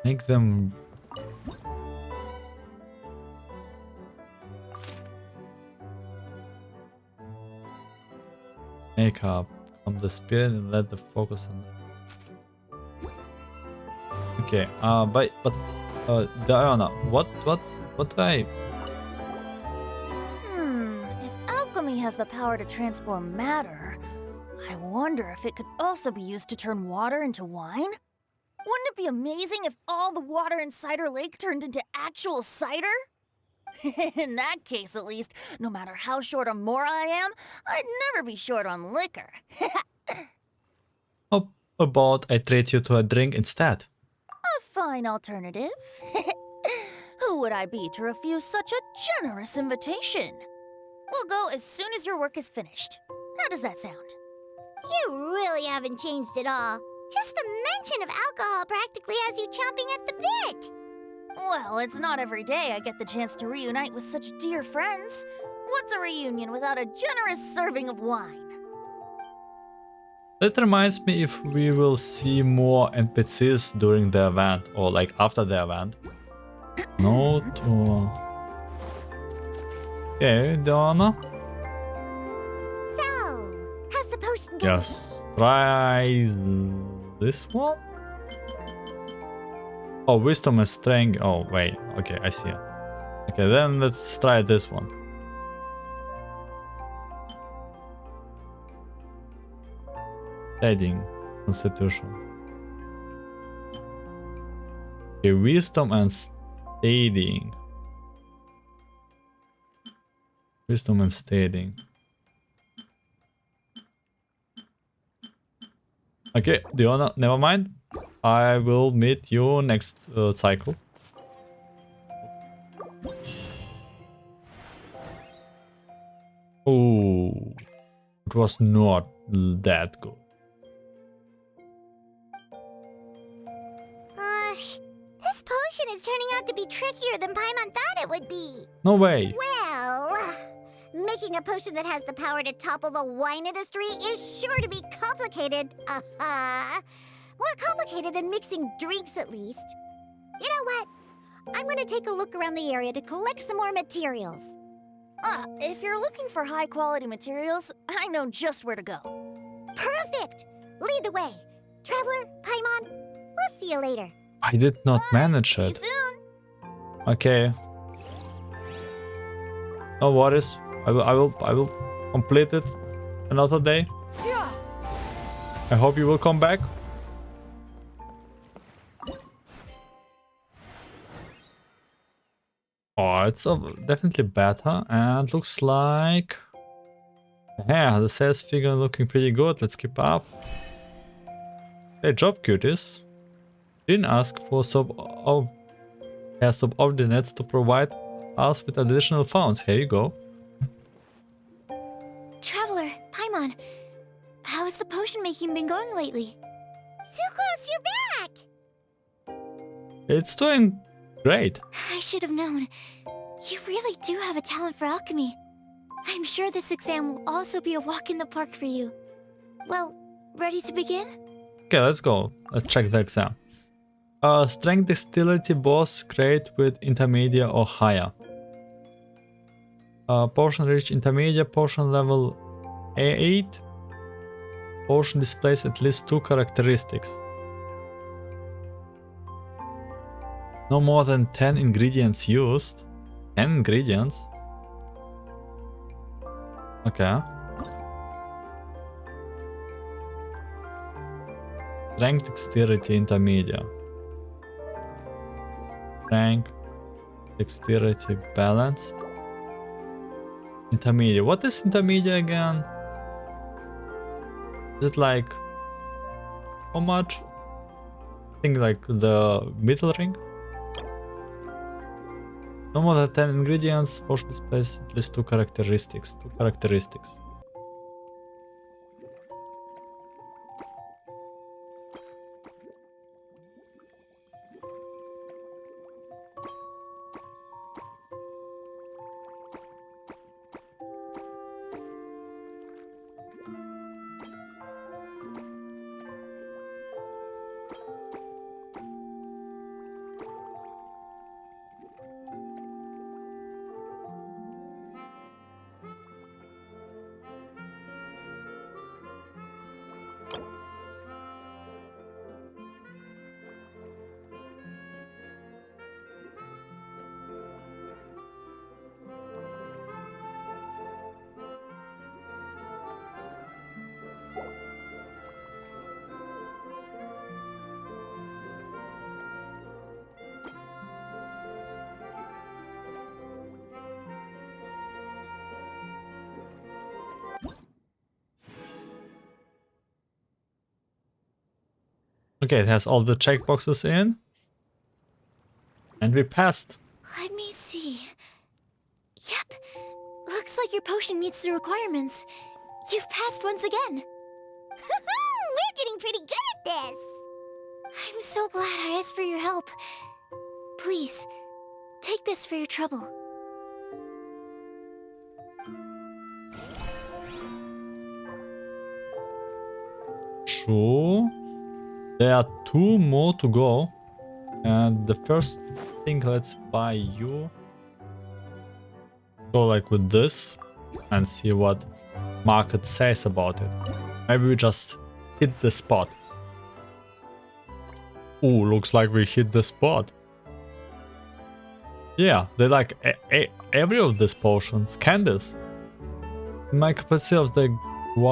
Speaker 1: make them... Makeup. Calm the spirit and let the focus on... Okay, but Diana, what do I...
Speaker 8: If alchemy has the power to transform matter, I wonder if it could also be used to turn water into wine? Wouldn't it be amazing if all the water in Cider Lake turned into actual cider? In that case, at least, no matter how short on more I am, I'd never be short on liquor.
Speaker 1: How about I treat you to a drink instead?
Speaker 8: A fine alternative. Who would I be to refuse such a generous invitation? We'll go as soon as your work is finished. How does that sound?
Speaker 3: You really haven't changed at all. Just the mention of alcohol practically has you chomping at the bit.
Speaker 8: Well, it's not every day I get the chance to reunite with such dear friends. What's a reunion without a generous serving of wine?
Speaker 1: That reminds me if we will see more NPCs during the event or like after the event. No to... Okay, Diana?
Speaker 3: So, how's the potion going?
Speaker 1: Yes. Try this one? Oh, wisdom and strength. Oh, wait. Okay, I see it. Okay, then let's try this one. Studying Constitution. Okay, wisdom and studying. Wisdom and studying. Okay, Diona, never mind. I will meet you next cycle. Oh, it was not that good.
Speaker 3: This potion is turning out to be trickier than Paimon thought it would be.
Speaker 1: No way.
Speaker 3: Well, making a potion that has the power to topple the wine industry is sure to be complicated. More complicated than mixing drinks, at least. You know what? I'm gonna take a look around the area to collect some more materials.
Speaker 8: If you're looking for high-quality materials, I know just where to go.
Speaker 3: Perfect! Lead the way. Traveler, Paimon, we'll see you later.
Speaker 1: I did not manage
Speaker 8: See you
Speaker 1: it.
Speaker 8: soon.
Speaker 1: Okay. No worries. I will complete it another day.
Speaker 8: Yeah.
Speaker 1: I hope you will come back. Oh, it's definitely better, and looks like, yeah, the sales figure looking pretty good. Let's keep up. Hey, job, cuties. Didn't ask for subordinates to provide us with additional funds. Here you go.
Speaker 7: Traveler, Paimon, how has the potion making been going lately?
Speaker 3: Sucrose, you're back!
Speaker 1: It's doing great.
Speaker 7: I should have known. You really do have a talent for alchemy. I'm sure this exam will also be a walk in the park for you. Well, ready to begin?
Speaker 1: Okay, let's go. Let's check the exam. Strength dexterity boss grade with intermediate or higher. Potion reach intermediate, potion level A8. Potion displays at least 2 characteristics. No more than 10 ingredients used. 10 ingredients? Okay. Strength dexterity intermediate. Strength dexterity balanced. Intermediate. What is intermediate again? Is it like how much? I think like the middle ring. No more than 10 ingredients. Potion displays at least 2 characteristics. 2 characteristics. Okay, it has all the checkboxes in. And we passed.
Speaker 7: Let me see. Yep. Looks like your potion meets the requirements. You've passed once again.
Speaker 3: We're getting pretty good at this!
Speaker 7: I'm so glad I asked for your help. Please, take this for your trouble.
Speaker 1: Sure. There are 2 more to go. And the first thing, let's buy you. Go like with this and see what market says about it. Maybe we just hit the spot. Ooh, looks like we hit the spot. Yeah, they like every of these potions. Candice. In my capacity of the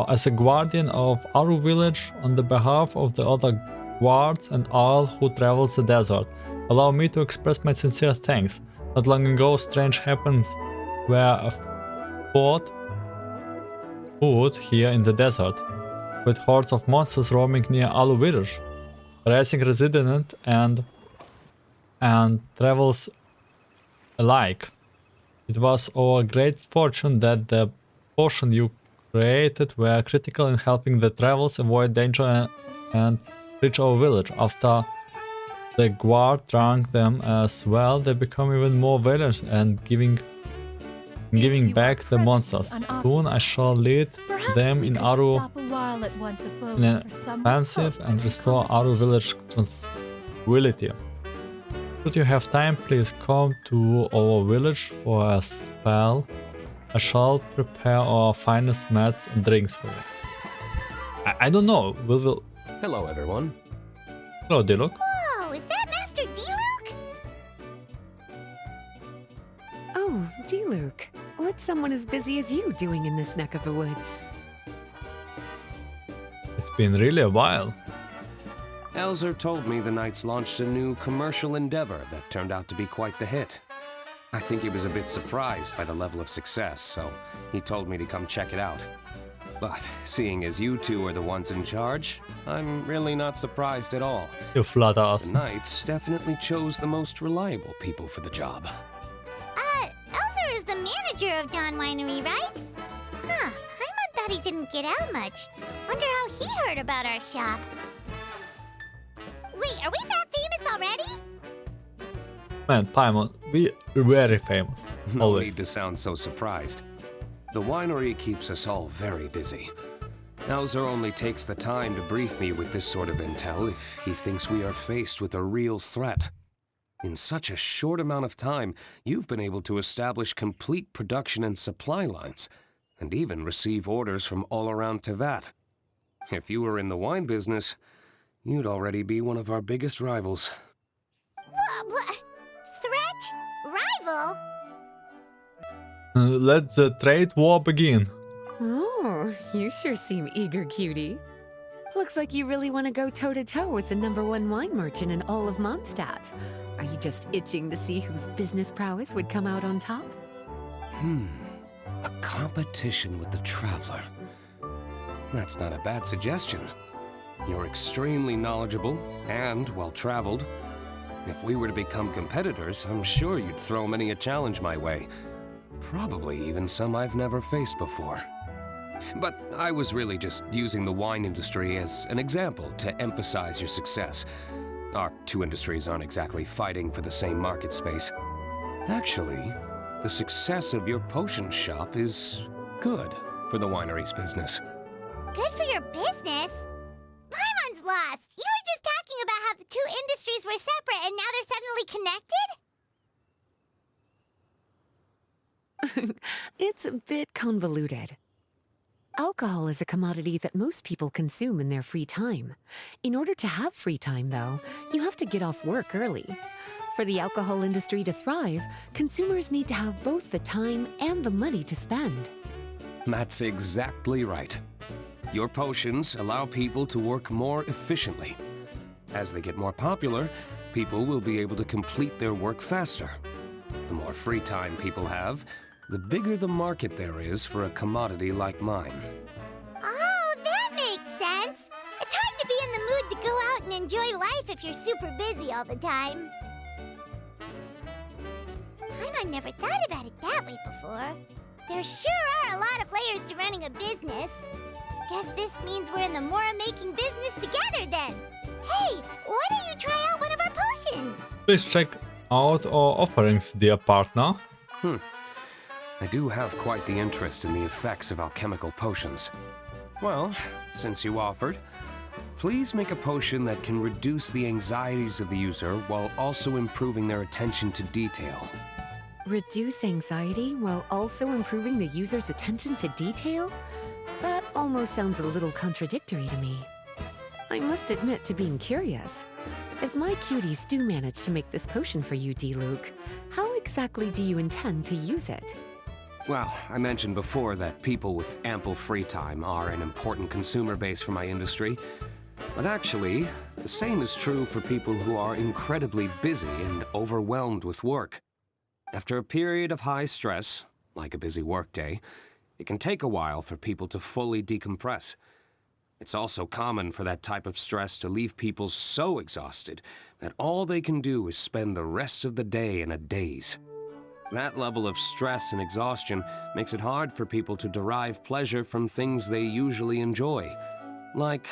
Speaker 1: as a guardian of Aru village on the behalf of the other guards and all who travels the desert. Allow me to express my sincere thanks. Not long ago, strange happenings were afoot here in the desert, with hordes of monsters roaming near Alu village, raising resident and travels alike. It was our great fortune that the potion you created were critical in helping the travels avoid danger and reach our village. After the guard drank them as well, they become even more violent and giving back the monsters. Soon I shall lead them in Aru in an offensive and restore Aru village tranquility. Should you have time, please come to our village for a spell. I shall prepare our finest mats and drinks for you. I don't know. We'll...
Speaker 9: Hello, everyone.
Speaker 1: Hello, Diluc.
Speaker 3: Whoa, is that Master Diluc?
Speaker 2: Oh, Diluc. What's someone as busy as you doing in this neck of the woods?
Speaker 1: It's been really a while.
Speaker 9: Elzer told me the Knights launched a new commercial endeavor that turned out to be quite the hit. I think he was a bit surprised by the level of success, so he told me to come check it out. But seeing as you two are the ones in charge, I'm really not surprised at all.
Speaker 1: You flatter us.
Speaker 9: The Knights definitely chose the most reliable people for the job.
Speaker 3: Elzer is the manager of Dawn Winery, right? Huh, Paimon thought he didn't get out much. Wonder how he heard about our shop. Wait, are we that famous already?
Speaker 1: Man, Paimon, we are very famous.
Speaker 9: No
Speaker 1: Always.
Speaker 9: need to sound so surprised. The winery keeps us all very busy. Elzer only takes the time to brief me with this sort of intel if he thinks we are faced with a real threat. In such a short amount of time, you've been able to establish complete production and supply lines, and even receive orders from all around Teyvat. If you were in the wine business, you'd already be one of our biggest rivals.
Speaker 3: What? Threat? Rival?
Speaker 1: Let the trade war begin.
Speaker 2: Oh, you sure seem eager, cutie. Looks like you really want to go toe-to-toe with the #1 wine merchant in all of Mondstadt. Are you just itching to see whose business prowess would come out on top?
Speaker 9: A competition with the Traveler. That's not a bad suggestion. You're extremely knowledgeable and well-traveled. If we were to become competitors, I'm sure you'd throw many a challenge my way. Probably even some I've never faced before. But I was really just using the wine industry as an example to emphasize your success. Our two industries aren't exactly fighting for the same market space. Actually, the success of your potion shop is good for the winery's business.
Speaker 3: Good for your business? Paimon's lost! You were just talking about how the two industries were separate and now they're suddenly connected?
Speaker 2: It's a bit convoluted. Alcohol is a commodity that most people consume in their free time. In order to have free time, though, you have to get off work early. For the alcohol industry to thrive, consumers need to have both the time and the money to spend.
Speaker 9: That's exactly right. Your potions allow people to work more efficiently. As they get more popular, people will be able to complete their work faster. The more free time people have, the bigger the market there is for a commodity like mine.
Speaker 3: Oh, that makes sense! It's hard to be in the mood to go out and enjoy life if you're super busy all the time. Paimon never thought about it that way before. There sure are a lot of layers to running a business. Guess this means we're in the Mora-making business together then. Hey, why don't you try out one of our potions?
Speaker 1: Please check out our offerings, dear partner.
Speaker 9: I do have quite the interest in the effects of alchemical potions. Well, since you offered, please make a potion that can reduce the anxieties of the user while also improving their attention to detail.
Speaker 2: Reduce anxiety while also improving the user's attention to detail? That almost sounds a little contradictory to me. I must admit to being curious. If my cuties do manage to make this potion for you, Diluc, how exactly do you intend to use it?
Speaker 9: Well, I mentioned before that people with ample free time are an important consumer base for my industry. But actually, the same is true for people who are incredibly busy and overwhelmed with work. After a period of high stress, like a busy workday, it can take a while for people to fully decompress. It's also common for that type of stress to leave people so exhausted that all they can do is spend the rest of the day in a daze. That level of stress and exhaustion makes it hard for people to derive pleasure from things they usually enjoy, like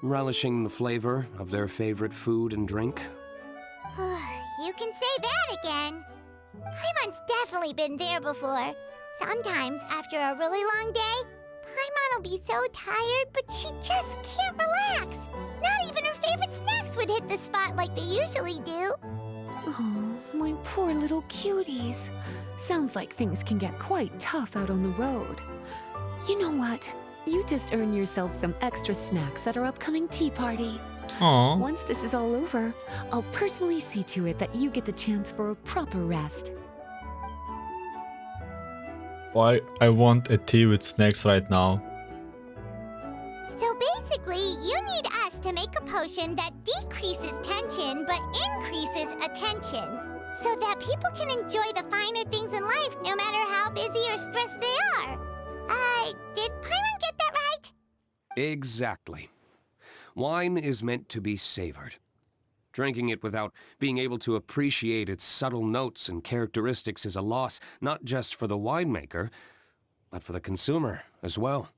Speaker 9: relishing the flavor of their favorite food and drink.
Speaker 3: You can say that again. Paimon's definitely been there before. Sometimes, after a really long day, Paimon will be so tired, but she just can't relax. Not even her favorite snacks would hit the spot like they usually do.
Speaker 2: Oh, my poor little cuties. Sounds like things can get quite tough out on the road. You know what? You just earn yourself some extra snacks at our upcoming tea party.
Speaker 1: Aww.
Speaker 2: Once this is all over, I'll personally see to it that you get the chance for a proper rest.
Speaker 1: Why I want a tea with snacks right now.
Speaker 3: So basically, you need us to make a potion that decreases tension but increases attention, so that people can enjoy the finer things in life no matter how busy or stressed they are. Did Paimon get that right?
Speaker 9: Exactly. Wine is meant to be savored. Drinking it without being able to appreciate its subtle notes and characteristics is a loss not just for the winemaker, but for the consumer as well.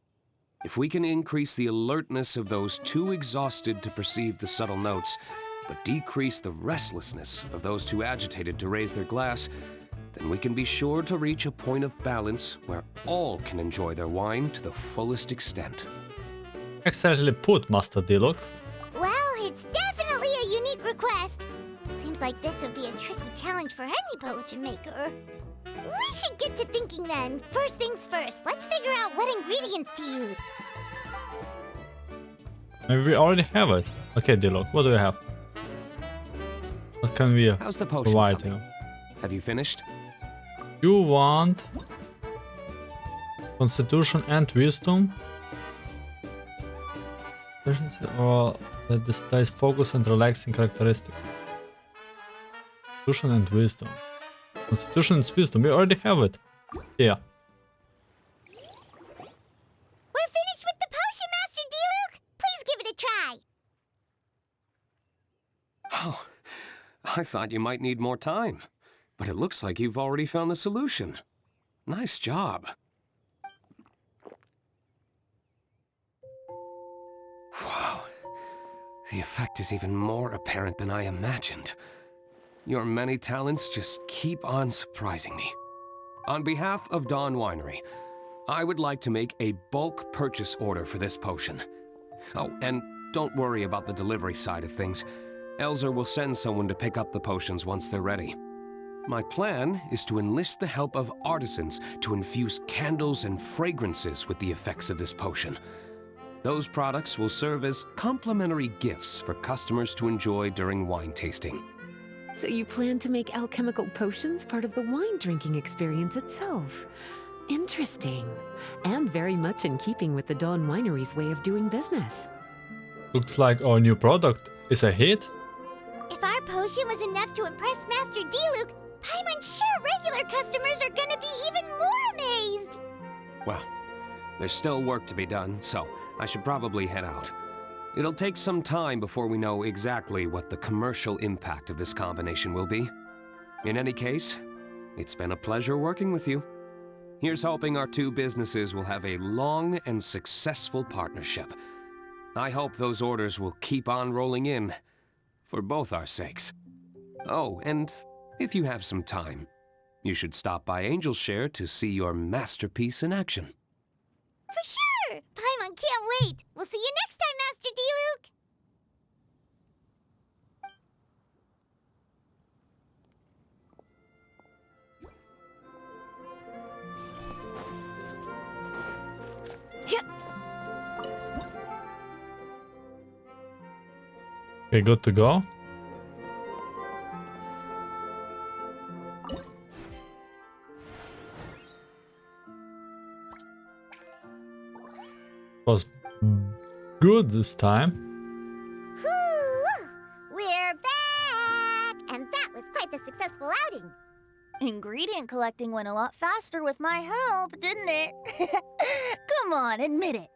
Speaker 9: If we can increase the alertness of those too exhausted to perceive the subtle notes, but decrease the restlessness of those too agitated to raise their glass, then we can be sure to reach a point of balance where all can enjoy their wine to the fullest extent.
Speaker 1: Excellently put, Master Diluc.
Speaker 3: Well, it's definitely a unique request. Seems like this would be a tricky challenge for any potion maker. We should get to thinking then. First things first, let's figure out what ingredients to use.
Speaker 1: Maybe we already have it. Okay, Diluc, what do you have? What can we
Speaker 9: How's the potion
Speaker 1: provide
Speaker 9: coming?
Speaker 1: you?
Speaker 9: Have you finished?
Speaker 1: You want Constitution and Wisdom? Or that displays focus and relaxing characteristics. Constitution and Wisdom. Constitution and Wisdom, we already have it. Yeah.
Speaker 3: We're finished with the potion, Master Diluc. Please give it a try.
Speaker 9: Oh, I thought you might need more time. But it looks like you've already found the solution. Nice job. Wow. The effect is even more apparent than I imagined. Your many talents just keep on surprising me. On behalf of Dawn Winery, I would like to make a bulk purchase order for this potion. Oh, and don't worry about the delivery side of things. Elzer will send someone to pick up the potions once they're ready. My plan is to enlist the help of artisans to infuse candles and fragrances with the effects of this potion. Those products will serve as complimentary gifts for customers to enjoy during wine tasting.
Speaker 2: So you plan to make alchemical potions part of the wine drinking experience itself. Interesting. And very much in keeping with the Dawn Winery's way of doing business.
Speaker 1: Looks like our new product is a hit.
Speaker 3: If our potion was enough to impress Master Diluc, Paimon's sure regular customers are gonna be even more amazed.
Speaker 9: Well, there's still work to be done, so I should probably head out. It'll take some time before we know exactly what the commercial impact of this combination will be. In any case, it's been a pleasure working with you. Here's hoping our two businesses will have a long and successful partnership. I hope those orders will keep on rolling in, for both our sakes. Oh, and if you have some time, you should stop by Angelshare to see your masterpiece in action.
Speaker 3: For sure! Paimon can't wait! We'll see you next time, Master Diluc!
Speaker 1: Okay, good to go. was good this time.
Speaker 3: Whew! We're back! And that was quite the successful outing.
Speaker 8: Ingredient collecting went a lot faster with my help, didn't it? Come on, admit it.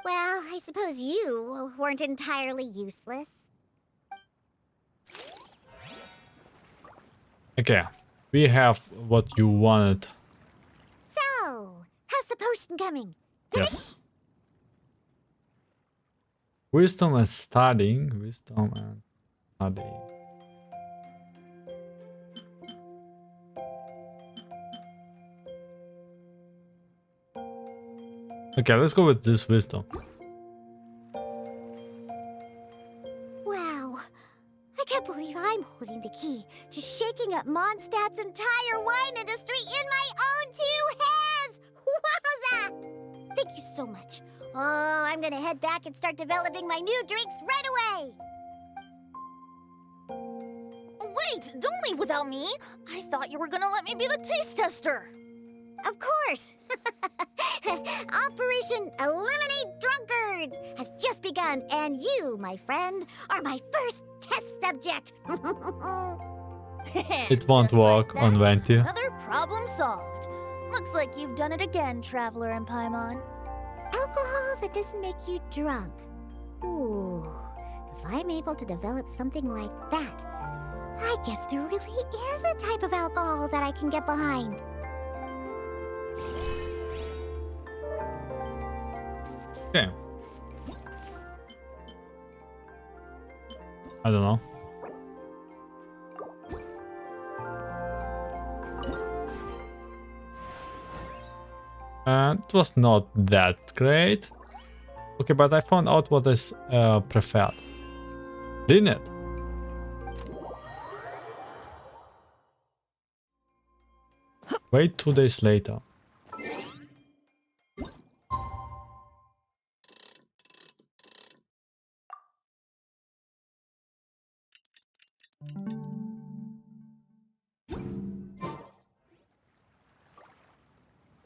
Speaker 3: Well, I suppose you weren't entirely useless.
Speaker 1: Okay, we have what you wanted.
Speaker 3: So, how's the potion coming?
Speaker 1: Yes. Wisdom and studying. Wisdom and studying. Okay, let's go with this wisdom.
Speaker 3: Wow. I can't believe I'm holding the key to shaking up Mondstadt's entire wine industry in my own two hands! Wowza! Thank you so much. Oh, I'm gonna head back and start developing my new drinks right away!
Speaker 8: Wait, don't leave without me. I thought you were gonna let me be the taste tester.
Speaker 3: Of course! Operation Eliminate Drunkards has just begun, and you, my friend, are my first test subject!
Speaker 1: It won't
Speaker 8: Just like
Speaker 1: work
Speaker 8: that,
Speaker 1: on Venti.
Speaker 8: Another problem solved. Looks like you've done it again, Traveler and Paimon.
Speaker 3: Alcohol that doesn't make you drunk. Ooh, if I'm able to develop something like that, I guess there really is a type of alcohol that I can get behind.
Speaker 1: Okay. I don't know. It was not that great. Okay, but I found out what is preferred. Linnet. Wait 2 days later.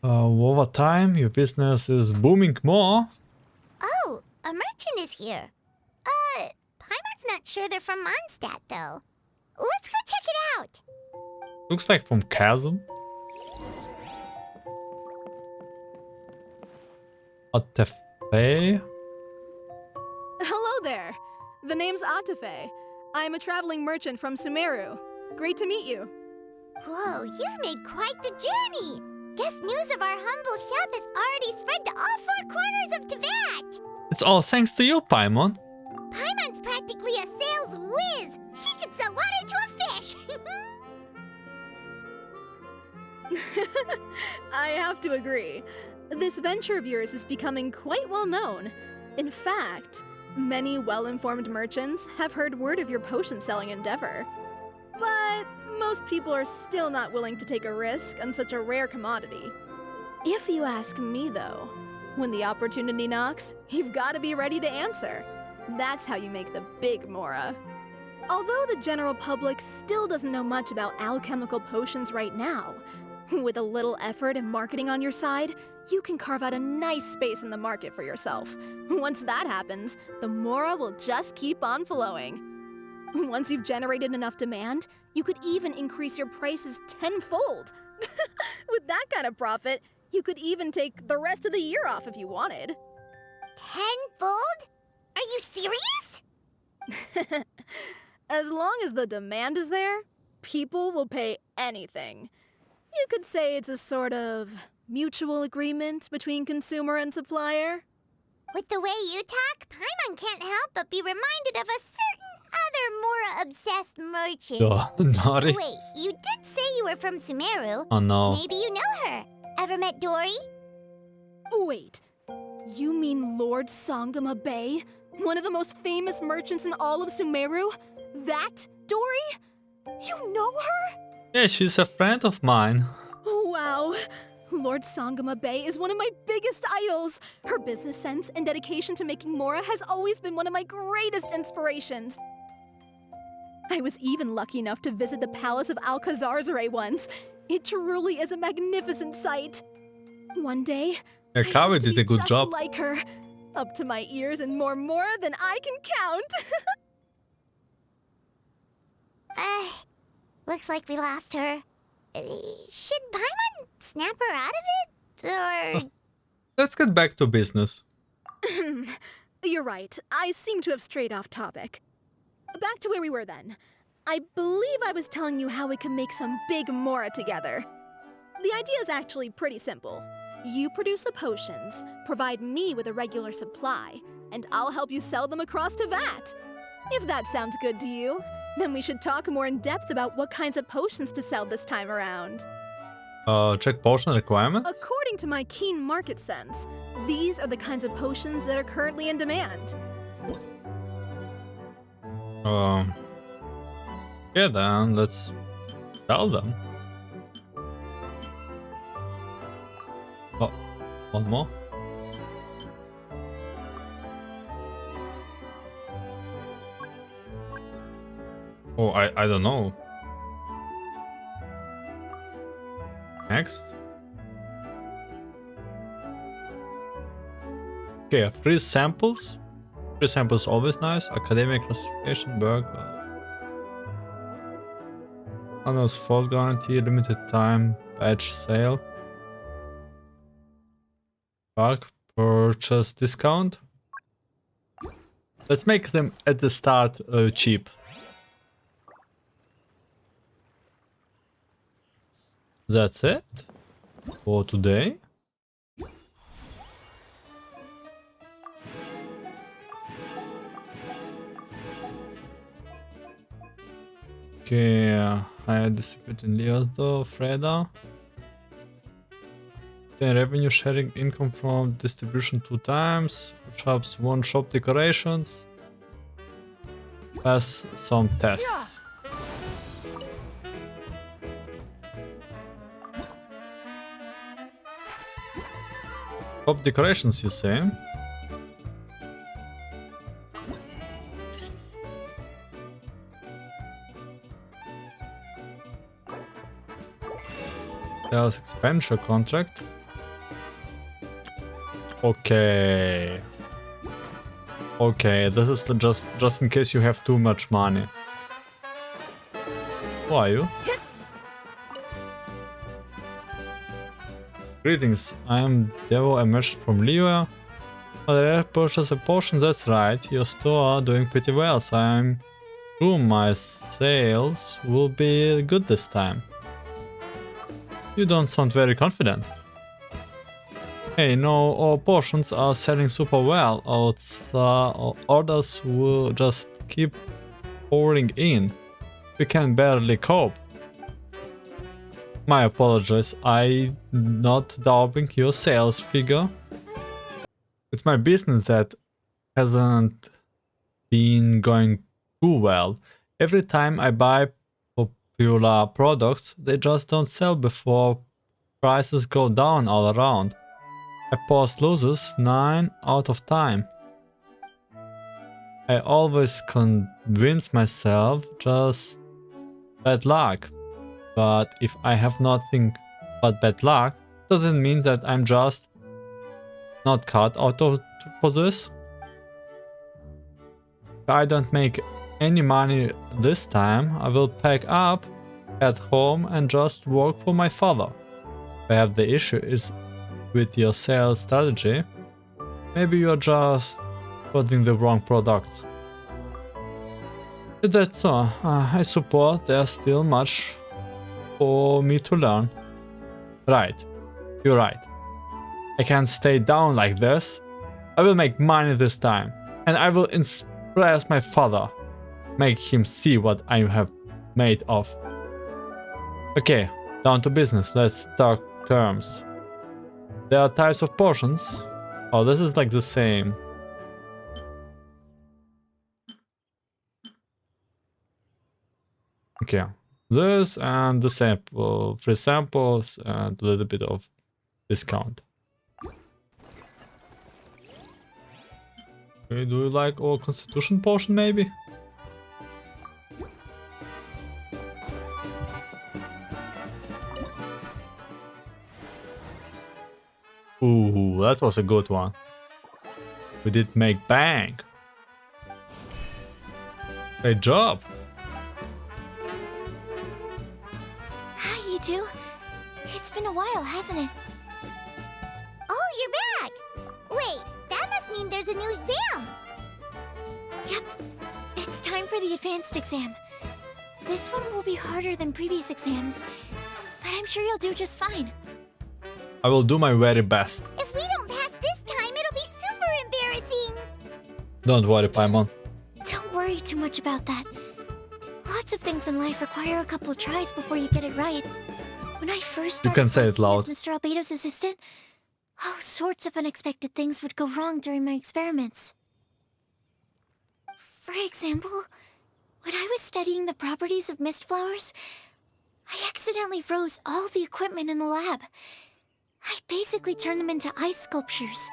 Speaker 1: Over time, your business is booming more.
Speaker 3: Oh, a merchant is here. Paimon's not sure they're from Mondstadt, though. Let's go check it out.
Speaker 1: Looks like from Chasm. Atafe.
Speaker 10: Hello there. The name's Atafe. I'm a traveling merchant from Sumeru. Great to meet you.
Speaker 3: Whoa, you've made quite the journey. Guess news of our humble shop has already spread to all four corners of Teyvat.
Speaker 1: It's all thanks to you, Paimon.
Speaker 3: Paimon's practically a sales whiz. She could sell water to a fish.
Speaker 10: I have to agree. This venture of yours is becoming quite well known. In fact, many well-informed merchants have heard word of your potion-selling endeavor. But most people are still not willing to take a risk on such a rare commodity. If you ask me, though, when the opportunity knocks, you've got to be ready to answer. That's how you make the big Mora. Although the general public still doesn't know much about alchemical potions right now, with a little effort and marketing on your side, you can carve out a nice space in the market for yourself. Once that happens, the Mora will just keep on flowing. Once you've generated enough demand, you could even increase your prices tenfold. With that kind of profit, you could even take the rest of the year off if you wanted.
Speaker 3: Tenfold? Are you serious?
Speaker 10: As long as the demand is there, people will pay anything. You could say it's a sort of mutual agreement between consumer and supplier.
Speaker 3: With the way you talk, Paimon can't help but be reminded of a certain other Mora-obsessed merchant.
Speaker 1: Naughty.
Speaker 3: Wait, you did say you were from Sumeru.
Speaker 1: Oh no.
Speaker 3: Maybe you know her. Ever met Dory?
Speaker 10: Wait, you mean Lord Sangama Bay? One of the most famous merchants in all of Sumeru? That Dory? You know her?
Speaker 1: Yeah, she's a friend of mine.
Speaker 10: Wow. Lord Sangama Bay is one of my biggest idols. Her business sense and dedication to making Mora has always been one of my greatest inspirations. I was even lucky enough to visit the Palace of Alcazarzare once. It truly is a magnificent sight. One day,
Speaker 1: Yeah, Kawi did a good job.
Speaker 10: like her. Up to my ears and more than I can count.
Speaker 3: Looks like we lost her. Should Paimon snap her out of it? Or...
Speaker 1: Let's get back to business.
Speaker 10: You're right. I seem to have strayed off topic. Back to where we were then. I believe I was telling you how we can make some big Mora together. The idea is actually pretty simple. You produce the potions, provide me with a regular supply, and I'll help you sell them across to Vat. If that sounds good to you, then we should talk more in depth about what kinds of potions to sell this time around.
Speaker 1: Check potion requirements?
Speaker 10: According to my keen market sense, these are the kinds of potions that are currently in demand.
Speaker 1: Yeah, then let's sell them. Oh, one more. Oh, I don't know. Next. Okay, free samples. Free samples always nice. Academic classification, Berg. Honors false guarantee, limited time, badge sale. Bark purchase discount. Let's make them at the start cheap. That's it for today. Okay, I distribute in Leosdo, Freda. Okay, revenue sharing income from distribution 2 times. Shops 1 shop decorations. Pass some tests. Shop decorations, you say? Sales expenditure contract. Okay. Okay, this is just in case you have too much money. Who are you? Greetings, I am Devo, a merchant from Liyue. I purchase a potion, that's right. Your store doing pretty well, so I'm sure my sales will be good this time. You don't sound very confident. Hey, no, our potions are selling super well. Our orders will just keep pouring in. We can barely cope. My apologies, I'm not doubting your sales figure. It's my business that hasn't been going too well. Every time I buy popular products, they just don't sell before prices go down all around. I post losers 9 out of 10. I always convince myself just bad luck. But if I have nothing but bad luck, doesn't mean that I'm just not cut out for this. If I don't make any money this time, I will pack up, head home and just work for my father. Perhaps the issue is with your sales strategy. Maybe you're just putting the wrong products. If that's so, I suppose there's still much for me to learn. Right, you're right. I can't stay down like this. I will make money this time, and I will impress my father. Make him see what I have made of. Okay, down to business. Let's talk terms. There are types of potions. Oh, this is like the same. Okay. This and the sample, free samples and a little bit of discount. Okay, do you like our constitution potion maybe? Ooh, that was a good one. We did make bank. Great job.
Speaker 7: Hi, you two. It's been a while, hasn't it?
Speaker 3: Oh, you're back! Wait, that must mean there's a new exam!
Speaker 7: Yep. It's time for the advanced exam. This one will be harder than previous exams, but I'm sure you'll do just fine.
Speaker 1: I will do my very best.
Speaker 3: If we don't pass this time, it'll be super embarrassing!
Speaker 1: Don't worry, Paimon.
Speaker 7: Don't worry too much about that. Lots of things in life require a couple tries before you get it right. When I first started
Speaker 1: can say it
Speaker 7: working
Speaker 1: loud.
Speaker 7: as Mr. Albedo's assistant, all sorts of unexpected things would go wrong during my experiments. For example, when I was studying the properties of mist flowers, I accidentally froze all the equipment in the lab. I basically turned them into ice sculptures.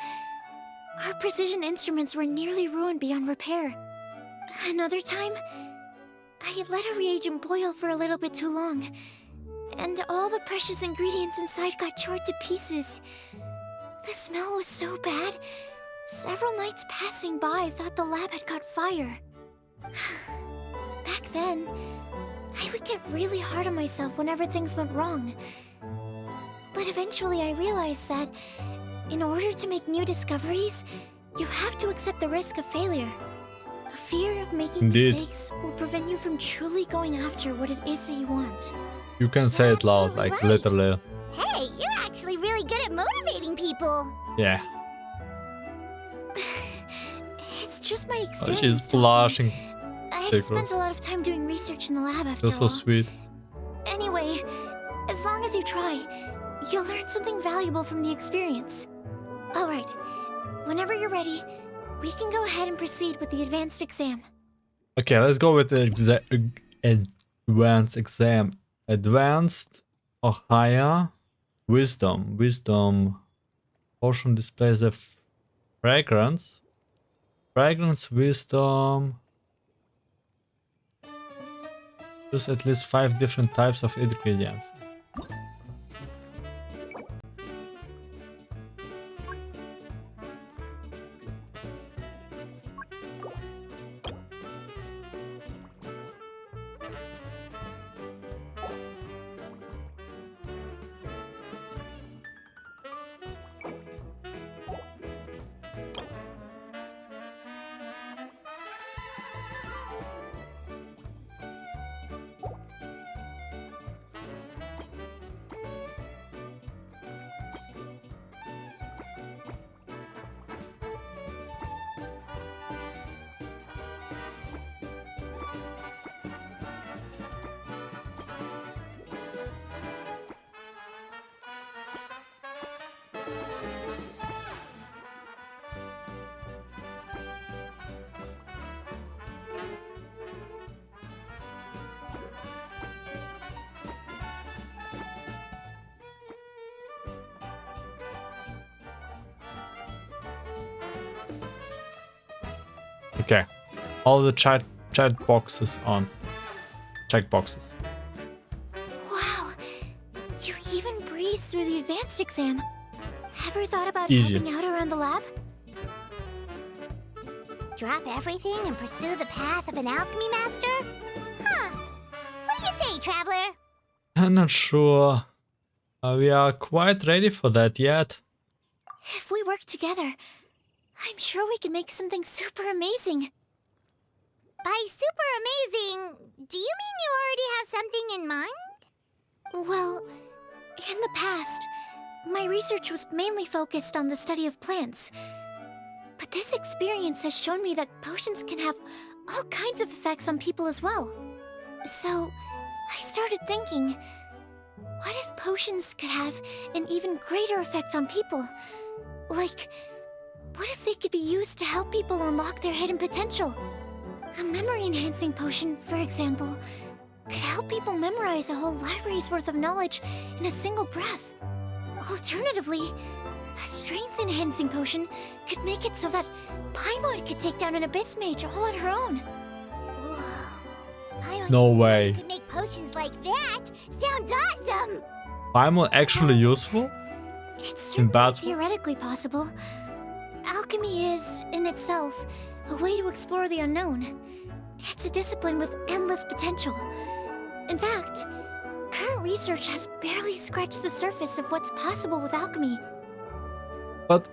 Speaker 7: Our precision instruments were nearly ruined beyond repair. Another time, I let a reagent boil for a little bit too long, and all the precious ingredients inside got chored to pieces. The smell was so bad, several nights passing by thought the lab had caught fire. Back then, I would get really hard on myself whenever things went wrong. But eventually I realized that, in order to make new discoveries, you have to accept the risk of failure. A fear of making
Speaker 1: Indeed.
Speaker 7: mistakes will prevent you from truly going after what it is that you want.
Speaker 1: You can say it loud, like
Speaker 3: Absolutely right.
Speaker 1: literally.
Speaker 3: Hey, you're actually really good at motivating people!
Speaker 1: Yeah.
Speaker 7: It's just my
Speaker 1: Oh,
Speaker 7: experience.
Speaker 1: she's
Speaker 7: talking.
Speaker 1: blushing.
Speaker 7: I've
Speaker 1: Tickles.
Speaker 7: spent a lot of time doing research in the lab after
Speaker 1: That's so
Speaker 7: all.
Speaker 1: sweet.
Speaker 7: Anyway, as long as you try, you'll learn something valuable from the experience. Alright, whenever you're ready, we can go ahead and proceed with the advanced exam.
Speaker 1: Okay, let's go with the advanced exam. Advanced or higher? Wisdom. Wisdom. Potion displays the fragrance. Fragrance, wisdom. Use at least 5 different types of ingredients. Okay. All the chat boxes on. Check boxes.
Speaker 7: Wow, you even breezed through the advanced exam. Ever thought about
Speaker 1: Easy.
Speaker 7: helping out around the lab?
Speaker 3: Drop everything and pursue the path of an alchemy master? Huh. What do you say, traveler?
Speaker 1: I'm not sure. We are quite ready for that yet.
Speaker 7: If we work together, I'm sure we can make something super amazing.
Speaker 3: By super amazing, do you mean you already have something in mind?
Speaker 7: Well, in the past, my research was mainly focused on the study of plants. But this experience has shown me that potions can have all kinds of effects on people as well. So, I started thinking, what if potions could have an even greater effect on people? Like, what if they could be used to help people unlock their hidden potential? A memory-enhancing potion, for example, could help people memorize a whole library's worth of knowledge in a single breath. Alternatively, a strength-enhancing potion could make it so that Paimon could take down an Abyss Mage all on her own.
Speaker 3: Whoa. Paimon
Speaker 1: No way.
Speaker 3: could make potions like that? Sounds awesome!
Speaker 1: Paimon actually useful?
Speaker 7: It's
Speaker 1: In
Speaker 7: certainly
Speaker 1: battle?
Speaker 7: theoretically possible. Alchemy is, in itself, a way to explore the unknown. It's a discipline with endless potential. In fact, current research has barely scratched the surface of what's possible with alchemy.
Speaker 1: But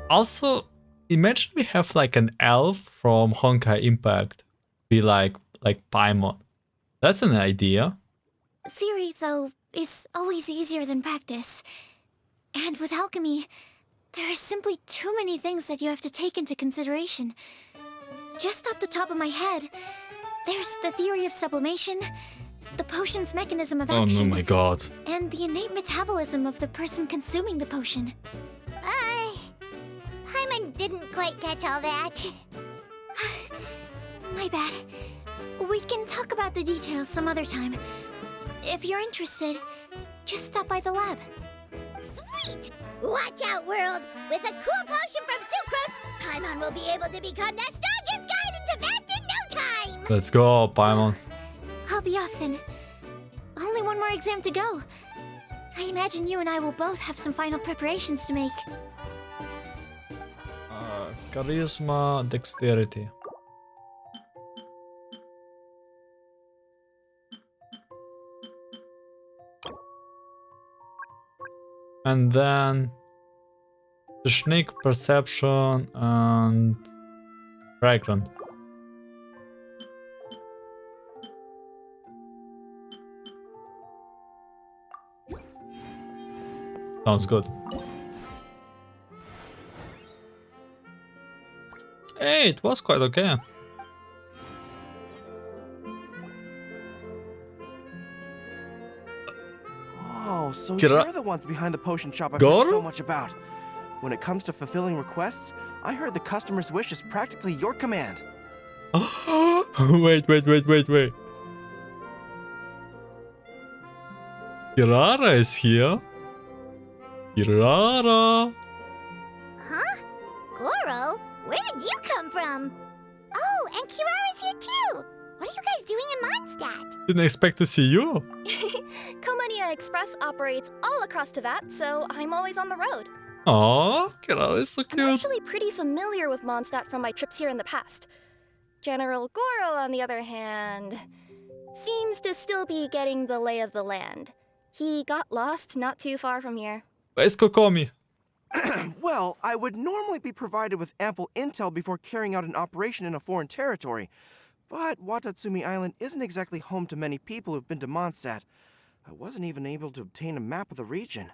Speaker 1: also, imagine we have like an elf from Honkai Impact be like Paimon. That's an idea.
Speaker 7: Theory, though, is always easier than practice. And with alchemy, there are simply too many things that you have to take into consideration. Just off the top of my head, there's the theory of sublimation, the potion's mechanism of action,
Speaker 1: Oh no, my god.
Speaker 7: and the innate metabolism of the person consuming the potion.
Speaker 3: Paimon didn't quite catch all that.
Speaker 7: My bad. We can talk about the details some other time. If you're interested, just stop by the lab.
Speaker 3: Sweet! Watch out, world! With a cool potion from Sucrose, Paimon will be able to become the strongest guide in Teyvat in no time!
Speaker 1: Let's go, Paimon.
Speaker 7: I'll be off then. Only one more exam to go. I imagine you and I will both have some final preparations to make.
Speaker 1: Charisma, dexterity. And then the sneak, perception, and fragrant. Sounds good. Hey, it was quite okay.
Speaker 11: Oh, so
Speaker 1: Kira-
Speaker 11: you're the ones behind the potion shop I've
Speaker 1: Goro?
Speaker 11: heard so much about. When it comes to fulfilling requests, I heard the customer's wish is practically your command.
Speaker 1: Wait. Kirara is here. Kirara.
Speaker 3: Huh? Goro? Where did you come from? Oh, and Kirara's here too! What are you guys doing in Mondstadt?
Speaker 1: Didn't expect to see you.
Speaker 12: Comania Express operates all across Teyvat, so I'm always on the road.
Speaker 1: Aww, Kirara is so
Speaker 12: I'm
Speaker 1: cute.
Speaker 12: actually pretty familiar with Mondstadt from my trips here in the past. General Goro, on the other hand, seems to still be getting the lay of the land. He got lost not too far from here.
Speaker 1: Where's Kokomi?
Speaker 11: Well, I would normally be provided with ample intel before carrying out an operation in a foreign territory. But Watatsumi Island isn't exactly home to many people who've been to Mondstadt. I wasn't even able to obtain a map of the region.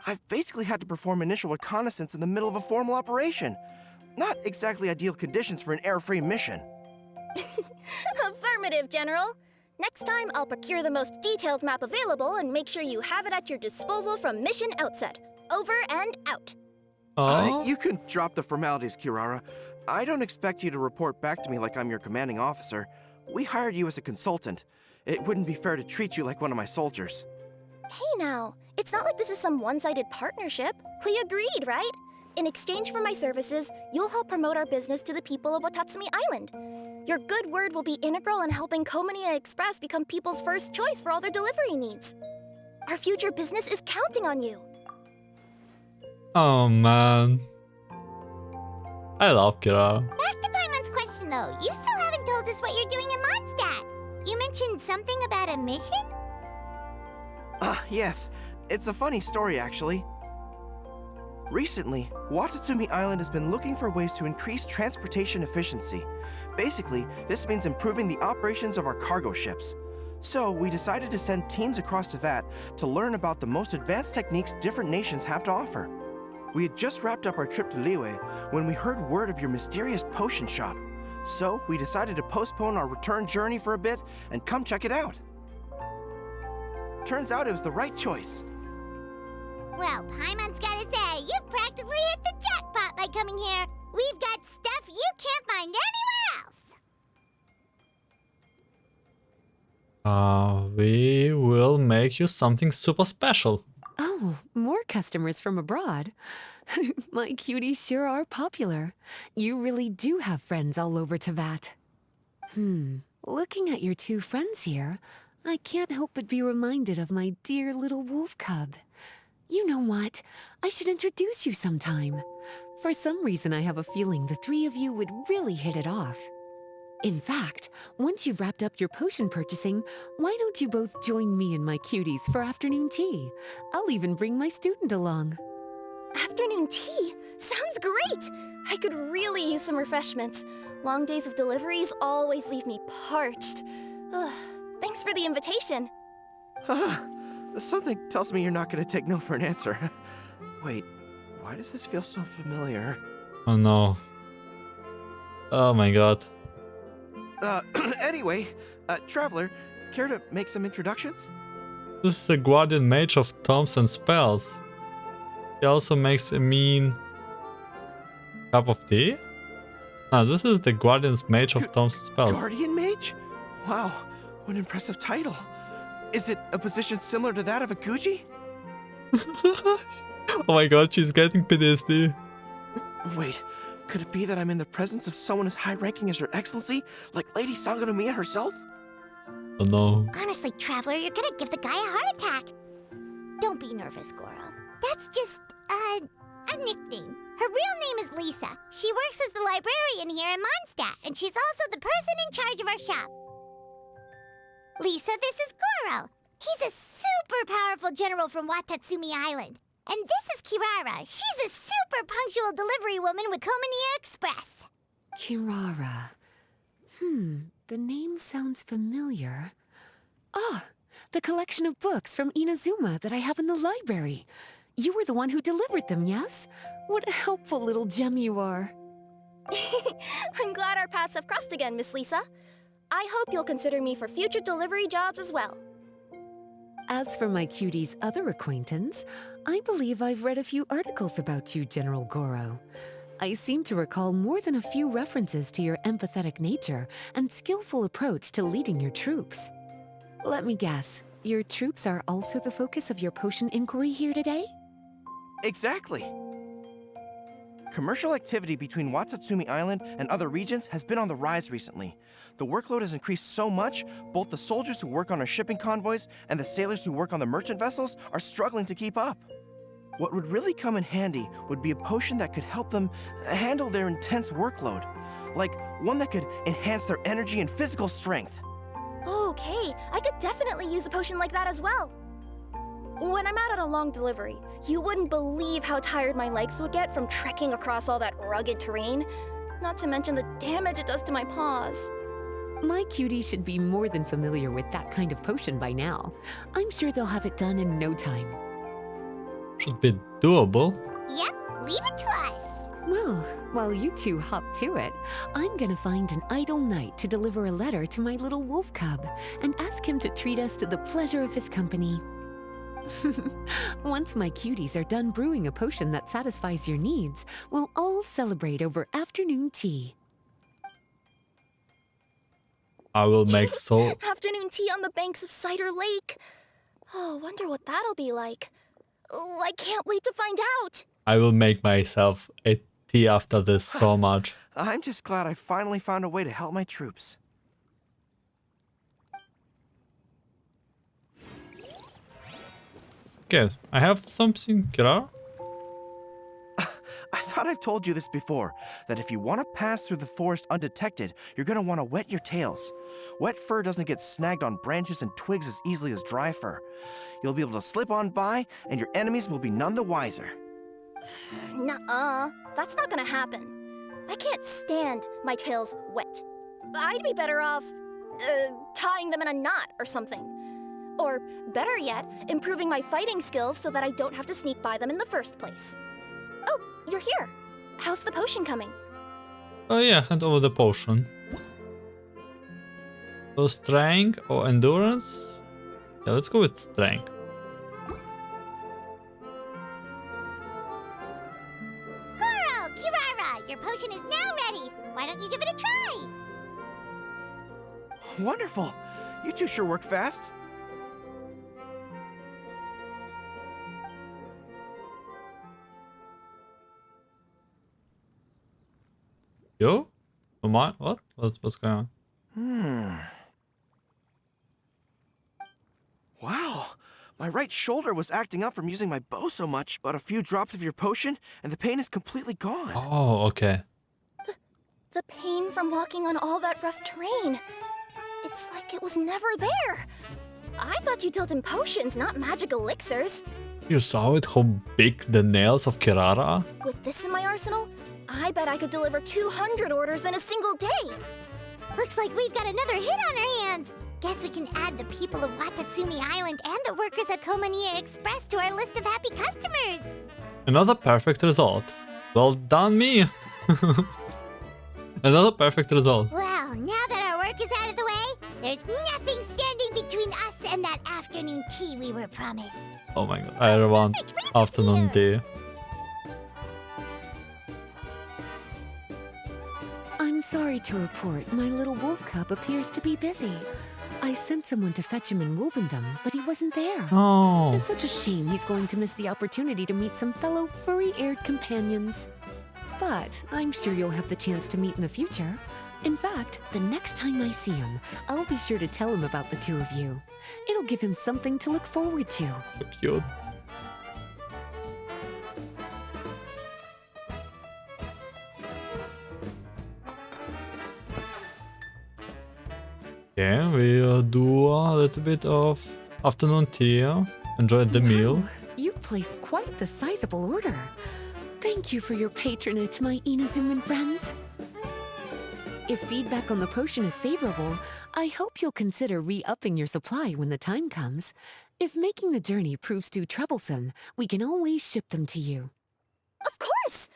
Speaker 11: I've basically had to perform initial reconnaissance in the middle of a formal operation. Not exactly ideal conditions for an air-free mission.
Speaker 12: Affirmative, General. Next time, I'll procure the most detailed map available and make sure you have it at your disposal from mission outset. Over and out.
Speaker 1: Oh,
Speaker 11: You can drop the formalities, Kirara. I don't expect you to report back to me like I'm your commanding officer. We hired you as a consultant. It wouldn't be fair to treat you like one of my soldiers.
Speaker 12: Hey now, it's not like this is some one-sided partnership. We agreed, right? In exchange for my services, you'll help promote our business to the people of Watatsumi Island. Your good word will be integral in helping Komania Express become people's first choice for all their delivery needs. Our future business is counting on you.
Speaker 1: oh man. I love Kirara.
Speaker 3: Back to Paimon's question though, you still haven't told us what you're doing in Mondstadt. You mentioned something about a mission?
Speaker 11: Yes. It's a funny story, actually. Recently, Watatsumi Island has been looking for ways to increase transportation efficiency. Basically, this means improving the operations of our cargo ships. So, we decided to send teams across Teyvat to learn about the most advanced techniques different nations have to offer. We had just wrapped up our trip to Liyue when we heard word of your mysterious potion shop. So, we decided to postpone our return journey for a bit and come check it out. Turns out it was the right choice.
Speaker 3: Well, Paimon's gotta say, you've practically hit the jackpot by coming here. We've got stuff you can't find anywhere else.
Speaker 1: We will make you something super special.
Speaker 2: Oh, more customers from abroad. My cuties sure are popular. You really do have friends all over Teyvat. Looking at your two friends here, I can't help but be reminded of my dear little wolf cub. You know what? I should introduce you sometime. For some reason, I have a feeling the three of you would really hit it off. In fact, once you've wrapped up your potion purchasing, why don't you both join me and my cuties for afternoon tea? I'll even bring my student along.
Speaker 12: Afternoon tea? Sounds great! I could really use some refreshments. Long days of deliveries always leave me parched. Ugh, thanks for the invitation.
Speaker 11: Something tells me you're not going to take no for an answer. Wait, why does this feel so familiar?
Speaker 1: Oh no. Oh my god.
Speaker 11: Anyway, Traveler, care to make some introductions?
Speaker 1: This is the Guardian Mage of Tomes and Spells. He also makes a mean cup of tea? Ah, this is the Guardian's Mage of Tomes and Spells.
Speaker 11: Guardian Mage? Wow, what an impressive title. Is it a position similar to that of a Guji?
Speaker 1: Oh my god, she's getting PTSD.
Speaker 11: Wait, could it be that I'm in the presence of someone as high-ranking as Your Excellency, like Lady Sangonomiya herself?
Speaker 1: Oh no.
Speaker 3: Honestly, Traveler, you're gonna give the guy a heart attack. Don't be nervous, Goro. That's just, a nickname. Her real name is Lisa. She works as the librarian here in Mondstadt, and she's also the person in charge of our shop. Lisa, this is Goro. He's a super powerful general from Watatsumi Island. And this is Kirara. She's a super punctual delivery woman with Komania Express.
Speaker 2: Kirara. The name sounds familiar. Ah, the collection of books from Inazuma that I have in the library. You were the one who delivered them, yes? What a helpful little gem you are.
Speaker 12: I'm glad our paths have crossed again, Miss Lisa. I hope you'll consider me for future delivery jobs as well.
Speaker 2: As for my cutie's other acquaintance, I believe I've read a few articles about you, General Goro. I seem to recall more than a few references to your empathetic nature and skillful approach to leading your troops. Let me guess, your troops are also the focus of your potion inquiry here today?
Speaker 11: Exactly. Commercial activity between Watatsumi Island and other regions has been on the rise recently. The workload has increased so much, both the soldiers who work on our shipping convoys and the sailors who work on the merchant vessels are struggling to keep up. What would really come in handy would be a potion that could help them handle their intense workload. Like one that could enhance their energy and physical strength.
Speaker 12: Okay, I could definitely use a potion like that as well. When I'm out on a long delivery, you wouldn't believe how tired my legs would get from trekking across all that rugged terrain. Not to mention the damage it does to my paws.
Speaker 2: My cutie should be more than familiar with that kind of potion by now. I'm sure they'll have it done in no time.
Speaker 1: Should be doable.
Speaker 3: Yep, leave it to us.
Speaker 2: Well, while you two hop to it, I'm gonna find an idle knight to deliver a letter to my little wolf cub and ask him to treat us to the pleasure of his company. Once my cuties are done brewing a potion that satisfies your needs, we'll all celebrate over afternoon tea.
Speaker 1: I will make so...
Speaker 12: Afternoon tea on the banks of Cider Lake. Oh, wonder what that'll be like. Oh, I can't wait to find out.
Speaker 1: I will make myself a tea after this so much.
Speaker 11: I'm just glad I finally found a way to help my troops.
Speaker 1: Okay, I have something, Kirara?
Speaker 11: I thought I've told you this before, that if you want to pass through the forest undetected, you're going to want to wet your tails. Wet fur doesn't get snagged on branches and twigs as easily as dry fur. You'll be able to slip on by, and your enemies will be none the wiser.
Speaker 12: Nuh-uh, that's not gonna happen. I can't stand my tails wet. I'd be better off, tying them in a knot or something. Or, better yet, improving my fighting skills so that I don't have to sneak by them in the first place. Oh, you're here. How's the potion coming?
Speaker 1: Oh yeah, hand over the potion. So strength or endurance? Yeah, let's go with strength.
Speaker 3: Goro, Kirara, your potion is now ready. Why don't you give it a try?
Speaker 11: Wonderful. You two sure work fast.
Speaker 1: Yo? Come on, what? What's going on?
Speaker 11: Wow, My right shoulder was acting up from using my bow so much, but a few drops of your potion, and the pain is completely gone.
Speaker 1: Oh, okay.
Speaker 12: The pain from walking on all that rough terrain. It's like it was never there. I thought you dealt in potions, not magic elixirs.
Speaker 1: You saw it, how big the nails of Kirara are?
Speaker 12: With this in my arsenal, I bet I could deliver 200 orders in a single day.
Speaker 3: Looks like we've got another hit on our hands. Guess we can add the people of Watatsumi Island and the workers at Komania Express to our list of happy customers.
Speaker 1: Another perfect result. Well done, me. Another perfect result.
Speaker 3: Well, now that our work is out of the way, there's nothing standing between us and that afternoon tea we were promised.
Speaker 1: Oh my god, I want afternoon tea.
Speaker 2: I'm sorry to report, my little wolf cub appears to be busy. I sent someone to fetch him in Wolvendom, but he wasn't there.
Speaker 1: Oh.
Speaker 2: It's such a shame he's going to miss the opportunity to meet some fellow furry-haired companions. But I'm sure you'll have the chance to meet in the future. In fact, the next time I see him, I'll be sure to tell him about the two of you. It'll give him something to look forward to.
Speaker 1: So cute. Okay, we do a little bit of afternoon tea. Enjoy the meal.
Speaker 2: Wow, you've placed quite the sizable order. Thank you for your patronage, my Inazuman friends. If feedback on the potion is favorable, I hope you'll consider re-upping your supply when the time comes. If making the journey proves too troublesome, we can always ship them to you.
Speaker 12: Of course!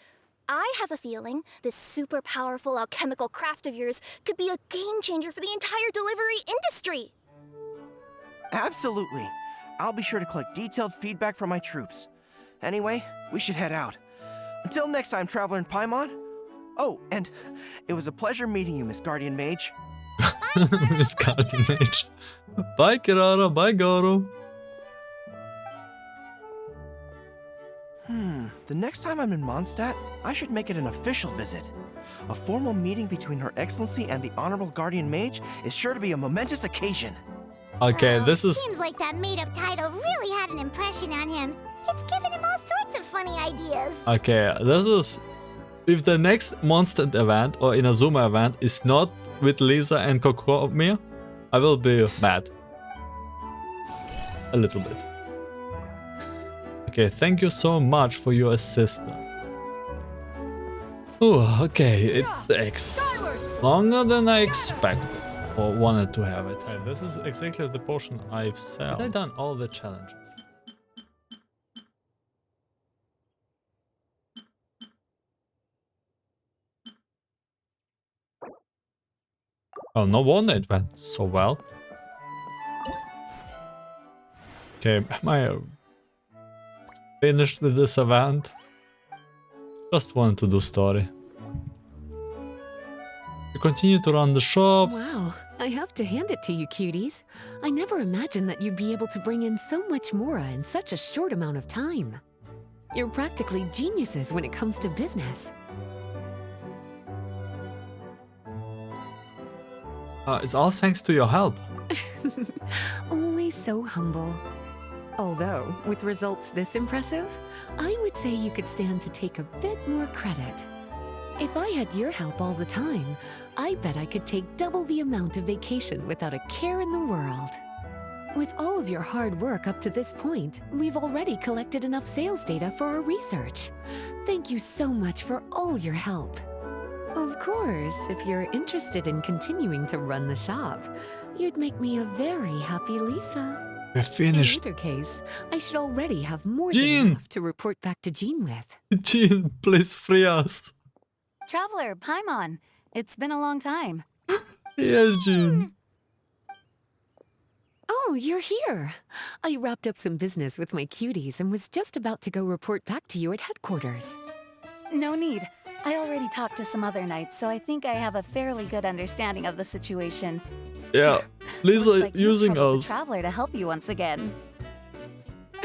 Speaker 12: I have a feeling this super powerful alchemical craft of yours could be a game changer for the entire delivery industry.
Speaker 11: Absolutely. I'll be sure to collect detailed feedback from my troops. Anyway, we should head out. Until next time, Traveler in Paimon. Oh, and it was a pleasure meeting you, Miss Guardian Mage.
Speaker 1: Miss Guardian Mage. Bye, Kirara. Bye, Goro.
Speaker 11: The next time I'm in Mondstadt, I should make it an official visit. A formal meeting between Her Excellency and the Honorable Guardian Mage is sure to be a momentous occasion.
Speaker 1: Okay,
Speaker 3: Well,
Speaker 1: this is...
Speaker 3: Seems like that made-up title really had an impression on him. It's given him all sorts of funny ideas.
Speaker 1: Okay, this is... If the next Mondstadt event or Inazuma event is not with Lisa and Kokomi, I will be mad. A little bit. Okay, thank you so much for your assistance. Oh, okay, it takes longer than I expected or wanted to have it. And this is exactly the potion I've sold. I've done all the challenges. Oh, no wonder it went so well. Okay, am I finished with this event? Just wanted to do story. You continue to run the shops.
Speaker 2: Wow, I have to hand it to you, cuties. I never imagined that you'd be able to bring in so much Mora in such a short amount of time. You're practically geniuses when it comes to business.
Speaker 1: It's all thanks to your help.
Speaker 2: Always so humble. Although, with results this impressive, I would say you could stand to take a bit more credit. If I had your help all the time, I bet I could take double the amount of vacation without a care in the world. With all of your hard work up to this point, we've already collected enough sales data for our research. Thank you so much for all your help. Of course, if you're interested in continuing to run the shop, you'd make me a very happy Lisa.
Speaker 1: We're finished.
Speaker 2: In either case, I should already have more
Speaker 1: Jean!
Speaker 2: than enough to report back to Jean with.
Speaker 1: Jean, please free us.
Speaker 5: Traveler, Paimon, it's been a long time.
Speaker 1: Yes, Jean.
Speaker 2: Oh, you're here. I wrapped up some business with my cuties and was just about to go report back to you at headquarters.
Speaker 4: No need. I already talked to some other knights, so I think I have a fairly good understanding of the situation.
Speaker 1: Yeah, Lisa
Speaker 4: Looks like you
Speaker 1: using
Speaker 4: troubled
Speaker 1: us.
Speaker 4: the Traveler to help you once again.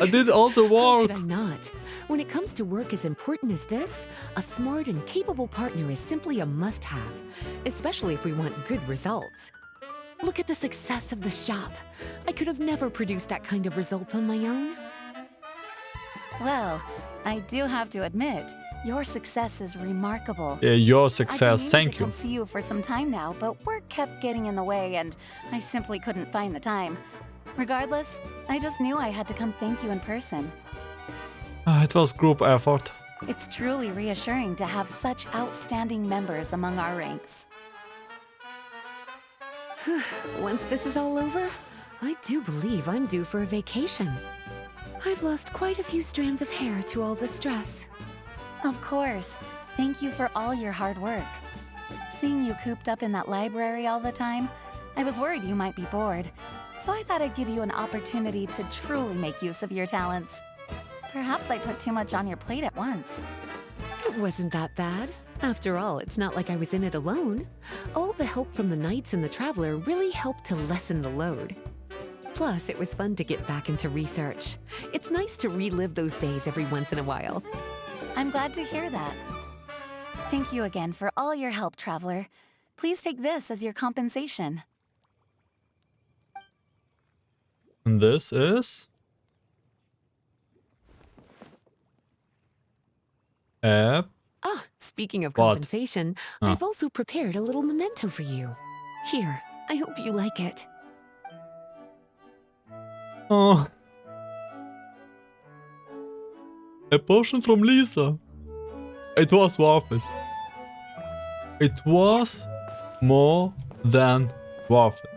Speaker 1: I did all the
Speaker 2: How
Speaker 1: work.
Speaker 2: could I not? When it comes to work as important as this, a smart and capable partner is simply a must-have, especially if we want good results. Look at the success of the shop. I could have never produced that kind of result on my own.
Speaker 4: Well, I do have to admit, your success is remarkable.
Speaker 1: Yeah, your
Speaker 4: I've
Speaker 1: success,
Speaker 4: been
Speaker 1: thank
Speaker 4: meaning to
Speaker 1: you.
Speaker 4: come see you for some time now, but work kept getting in the way and I simply couldn't find the time. Regardless, I just knew I had to come thank you in person.
Speaker 1: It was group effort.
Speaker 4: It's truly reassuring to have such outstanding members among our ranks.
Speaker 2: Once this is all over, I do believe I'm due for a vacation. I've lost quite a few strands of hair to all the stress.
Speaker 4: Of course. Thank you for all your hard work. Seeing you cooped up in that library all the time, I was worried you might be bored. So I thought I'd give you an opportunity to truly make use of your talents. Perhaps I put too much on your plate at once.
Speaker 2: It wasn't that bad. After all, it's not like I was in it alone. All the help from the Knights and the Traveler really helped to lessen the load. Plus, it was fun to get back into research. It's nice to relive those days every once in a while.
Speaker 4: I'm glad to hear that. Thank you again for all your help, Traveler. Please take this as your compensation.
Speaker 1: And this is...
Speaker 2: Speaking of
Speaker 1: What?
Speaker 2: compensation,
Speaker 1: Oh.
Speaker 2: I've also prepared a little memento for you. Here, I hope you like it.
Speaker 1: Oh. A potion from Lisa. It was worth it. It was more than worth it.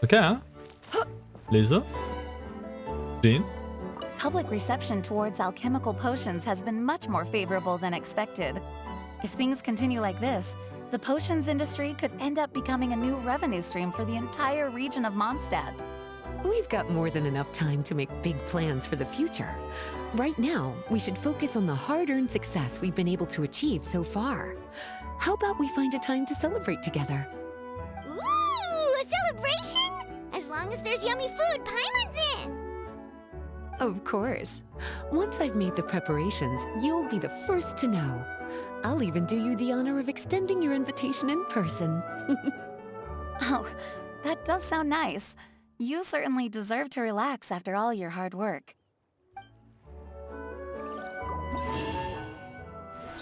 Speaker 1: Okay. Lisa? Jean?
Speaker 4: Public reception towards alchemical potions has been much more favorable than expected. If things continue like this, the potions industry could end up becoming a new revenue stream for the entire region of Mondstadt.
Speaker 2: We've got more than enough time to make big plans for the future. Right now, we should focus on the hard-earned success we've been able to achieve so far. How about we find a time to celebrate together?
Speaker 3: Ooh, a celebration? As long as there's yummy food, Paimon's in!
Speaker 2: Of course. Once I've made the preparations, you'll be the first to know. I'll even do you the honor of extending your invitation in person.
Speaker 4: Oh, that does sound nice. You certainly deserve to relax after all your hard work.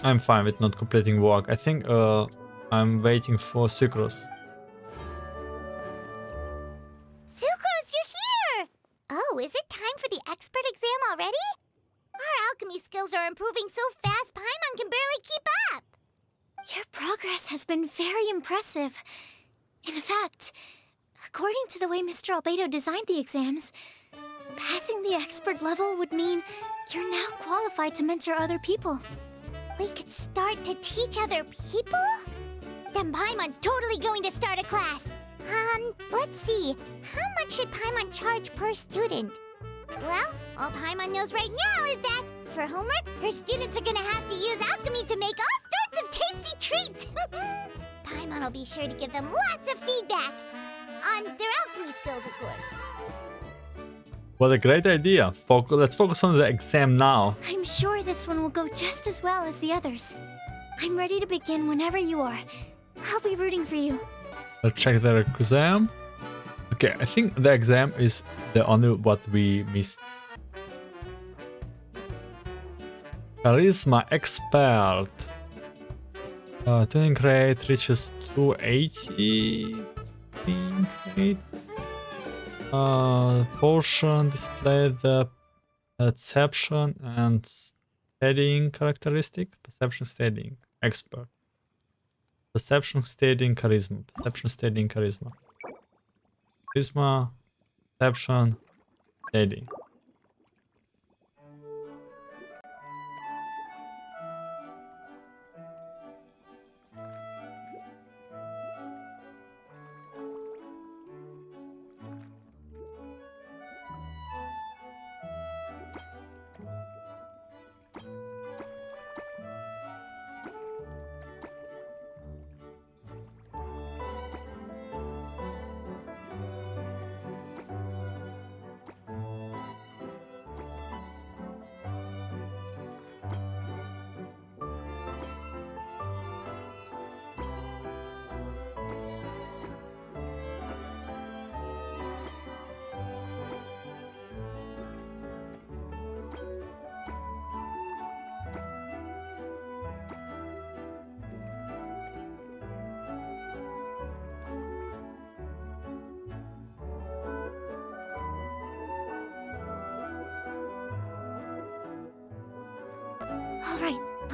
Speaker 1: I'm fine with not completing work. I think I'm waiting for Sucrose.
Speaker 3: Sucrose, you're here! Oh, is it time for the expert exam already? Our alchemy skills are improving so fast, Paimon can barely keep up!
Speaker 7: Your progress has been very impressive. In fact, according to the way Mr. Albedo designed the exams, passing the expert level would mean you're now qualified to mentor other people.
Speaker 3: We could start to teach other people? Then Paimon's totally going to start a class. Let's see. How much should Paimon charge per student? Well, all Paimon knows right now is that, for homework, her students are gonna have to use alchemy to make all sorts of tasty treats. Paimon will be sure to give them lots of feedback. On their alchemy skills, of course.
Speaker 1: What a great idea. Let's focus on the exam now.
Speaker 7: I'm sure this one will go just as well as the others. I'm ready to begin whenever you are. I'll be rooting for you.
Speaker 1: Let's check the exam. Okay, I think the exam is the only what we missed. Charisma expert. Tuning rate reaches 280. Tuning rate. Portion display the perception and studying characteristic. Perception, studying, expert. Perception, studying, charisma. Perception, studying, charisma. Charisma, perception, studying.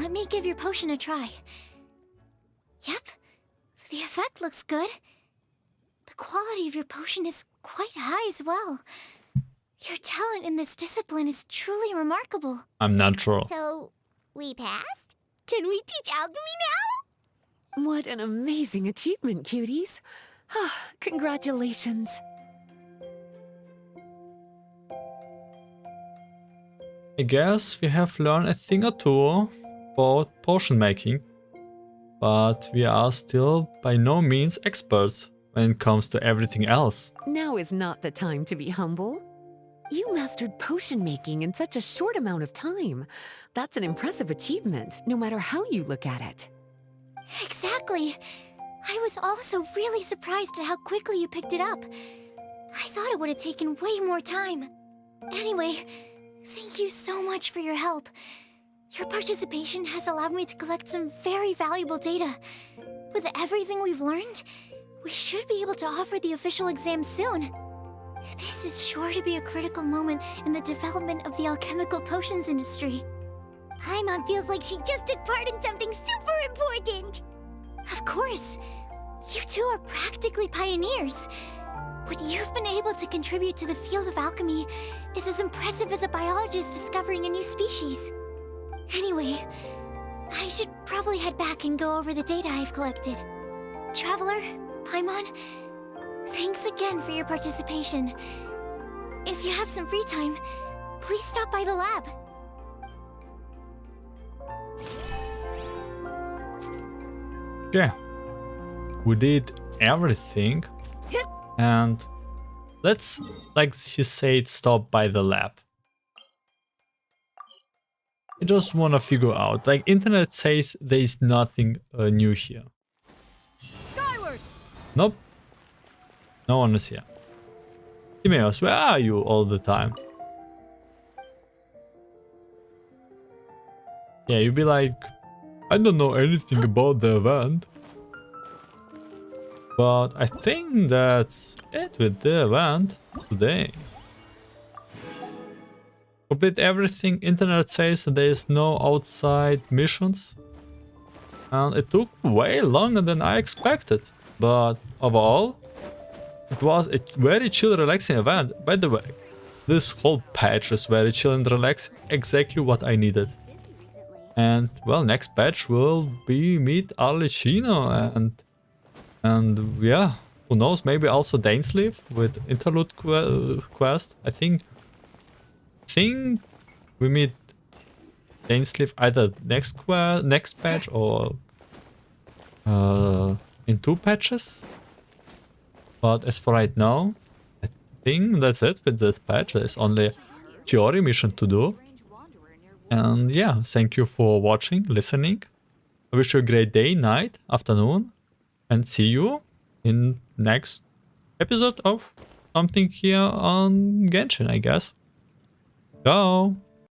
Speaker 7: let me give your potion a try. Yep, the effect looks good. The quality of your potion is quite high as well. Your talent in this discipline is truly remarkable.
Speaker 1: I'm natural.
Speaker 3: So, we passed? Can we teach alchemy now?
Speaker 2: What an amazing achievement, cuties. Congratulations.
Speaker 1: I guess we have learned a thing or two about potion making, but we are still by no means experts when it comes to everything else.
Speaker 2: Now is not the time to be humble. You mastered potion making in such a short amount of time. That's an impressive achievement, no matter how you look at it.
Speaker 7: Exactly. I was also really surprised at how quickly you picked it up. I thought it would have taken way more time. Anyway, thank you so much for your help. Your participation has allowed me to collect some very valuable data. With everything we've learned, we should be able to offer the official exam soon. This is sure to be a critical moment in the development of the alchemical potions industry.
Speaker 3: Paimon feels like she just took part in something super important.
Speaker 7: Of course. You two are practically pioneers. What you've been able to contribute to the field of alchemy is as impressive as a biologist discovering a new species. Anyway, I should probably head back and go over the data I've collected. Traveler, Paimon, thanks again for your participation. If you have some free time, please stop by the lab.
Speaker 1: Okay, we did everything, and let's, like she said, stop by the lab. I just wanna figure out, like internet says there is nothing new here.
Speaker 5: Skyward!
Speaker 1: Nope, no one is here. Timaeus, where are you all the time? Yeah, you'd be like, I don't know anything about the event. But I think that's it with the event today. Complete everything. Internet says that there is no outside missions. And it took way longer than I expected. But overall, it was a very chill, relaxing event. By the way, this whole patch is very chill and relaxing. Exactly what I needed. And well, next patch will be meet Arlecchino and yeah, who knows, maybe also Dainsleif with interlude quest. I think we meet Dainsleif either next patch or in 2 patches. But as for right now, I think that's it with this patch. There's only Chiori mission to do. And yeah, thank you for watching, listening. I wish you a great day, night, afternoon, and see you in next episode of something here on Genshin, I guess. Ciao!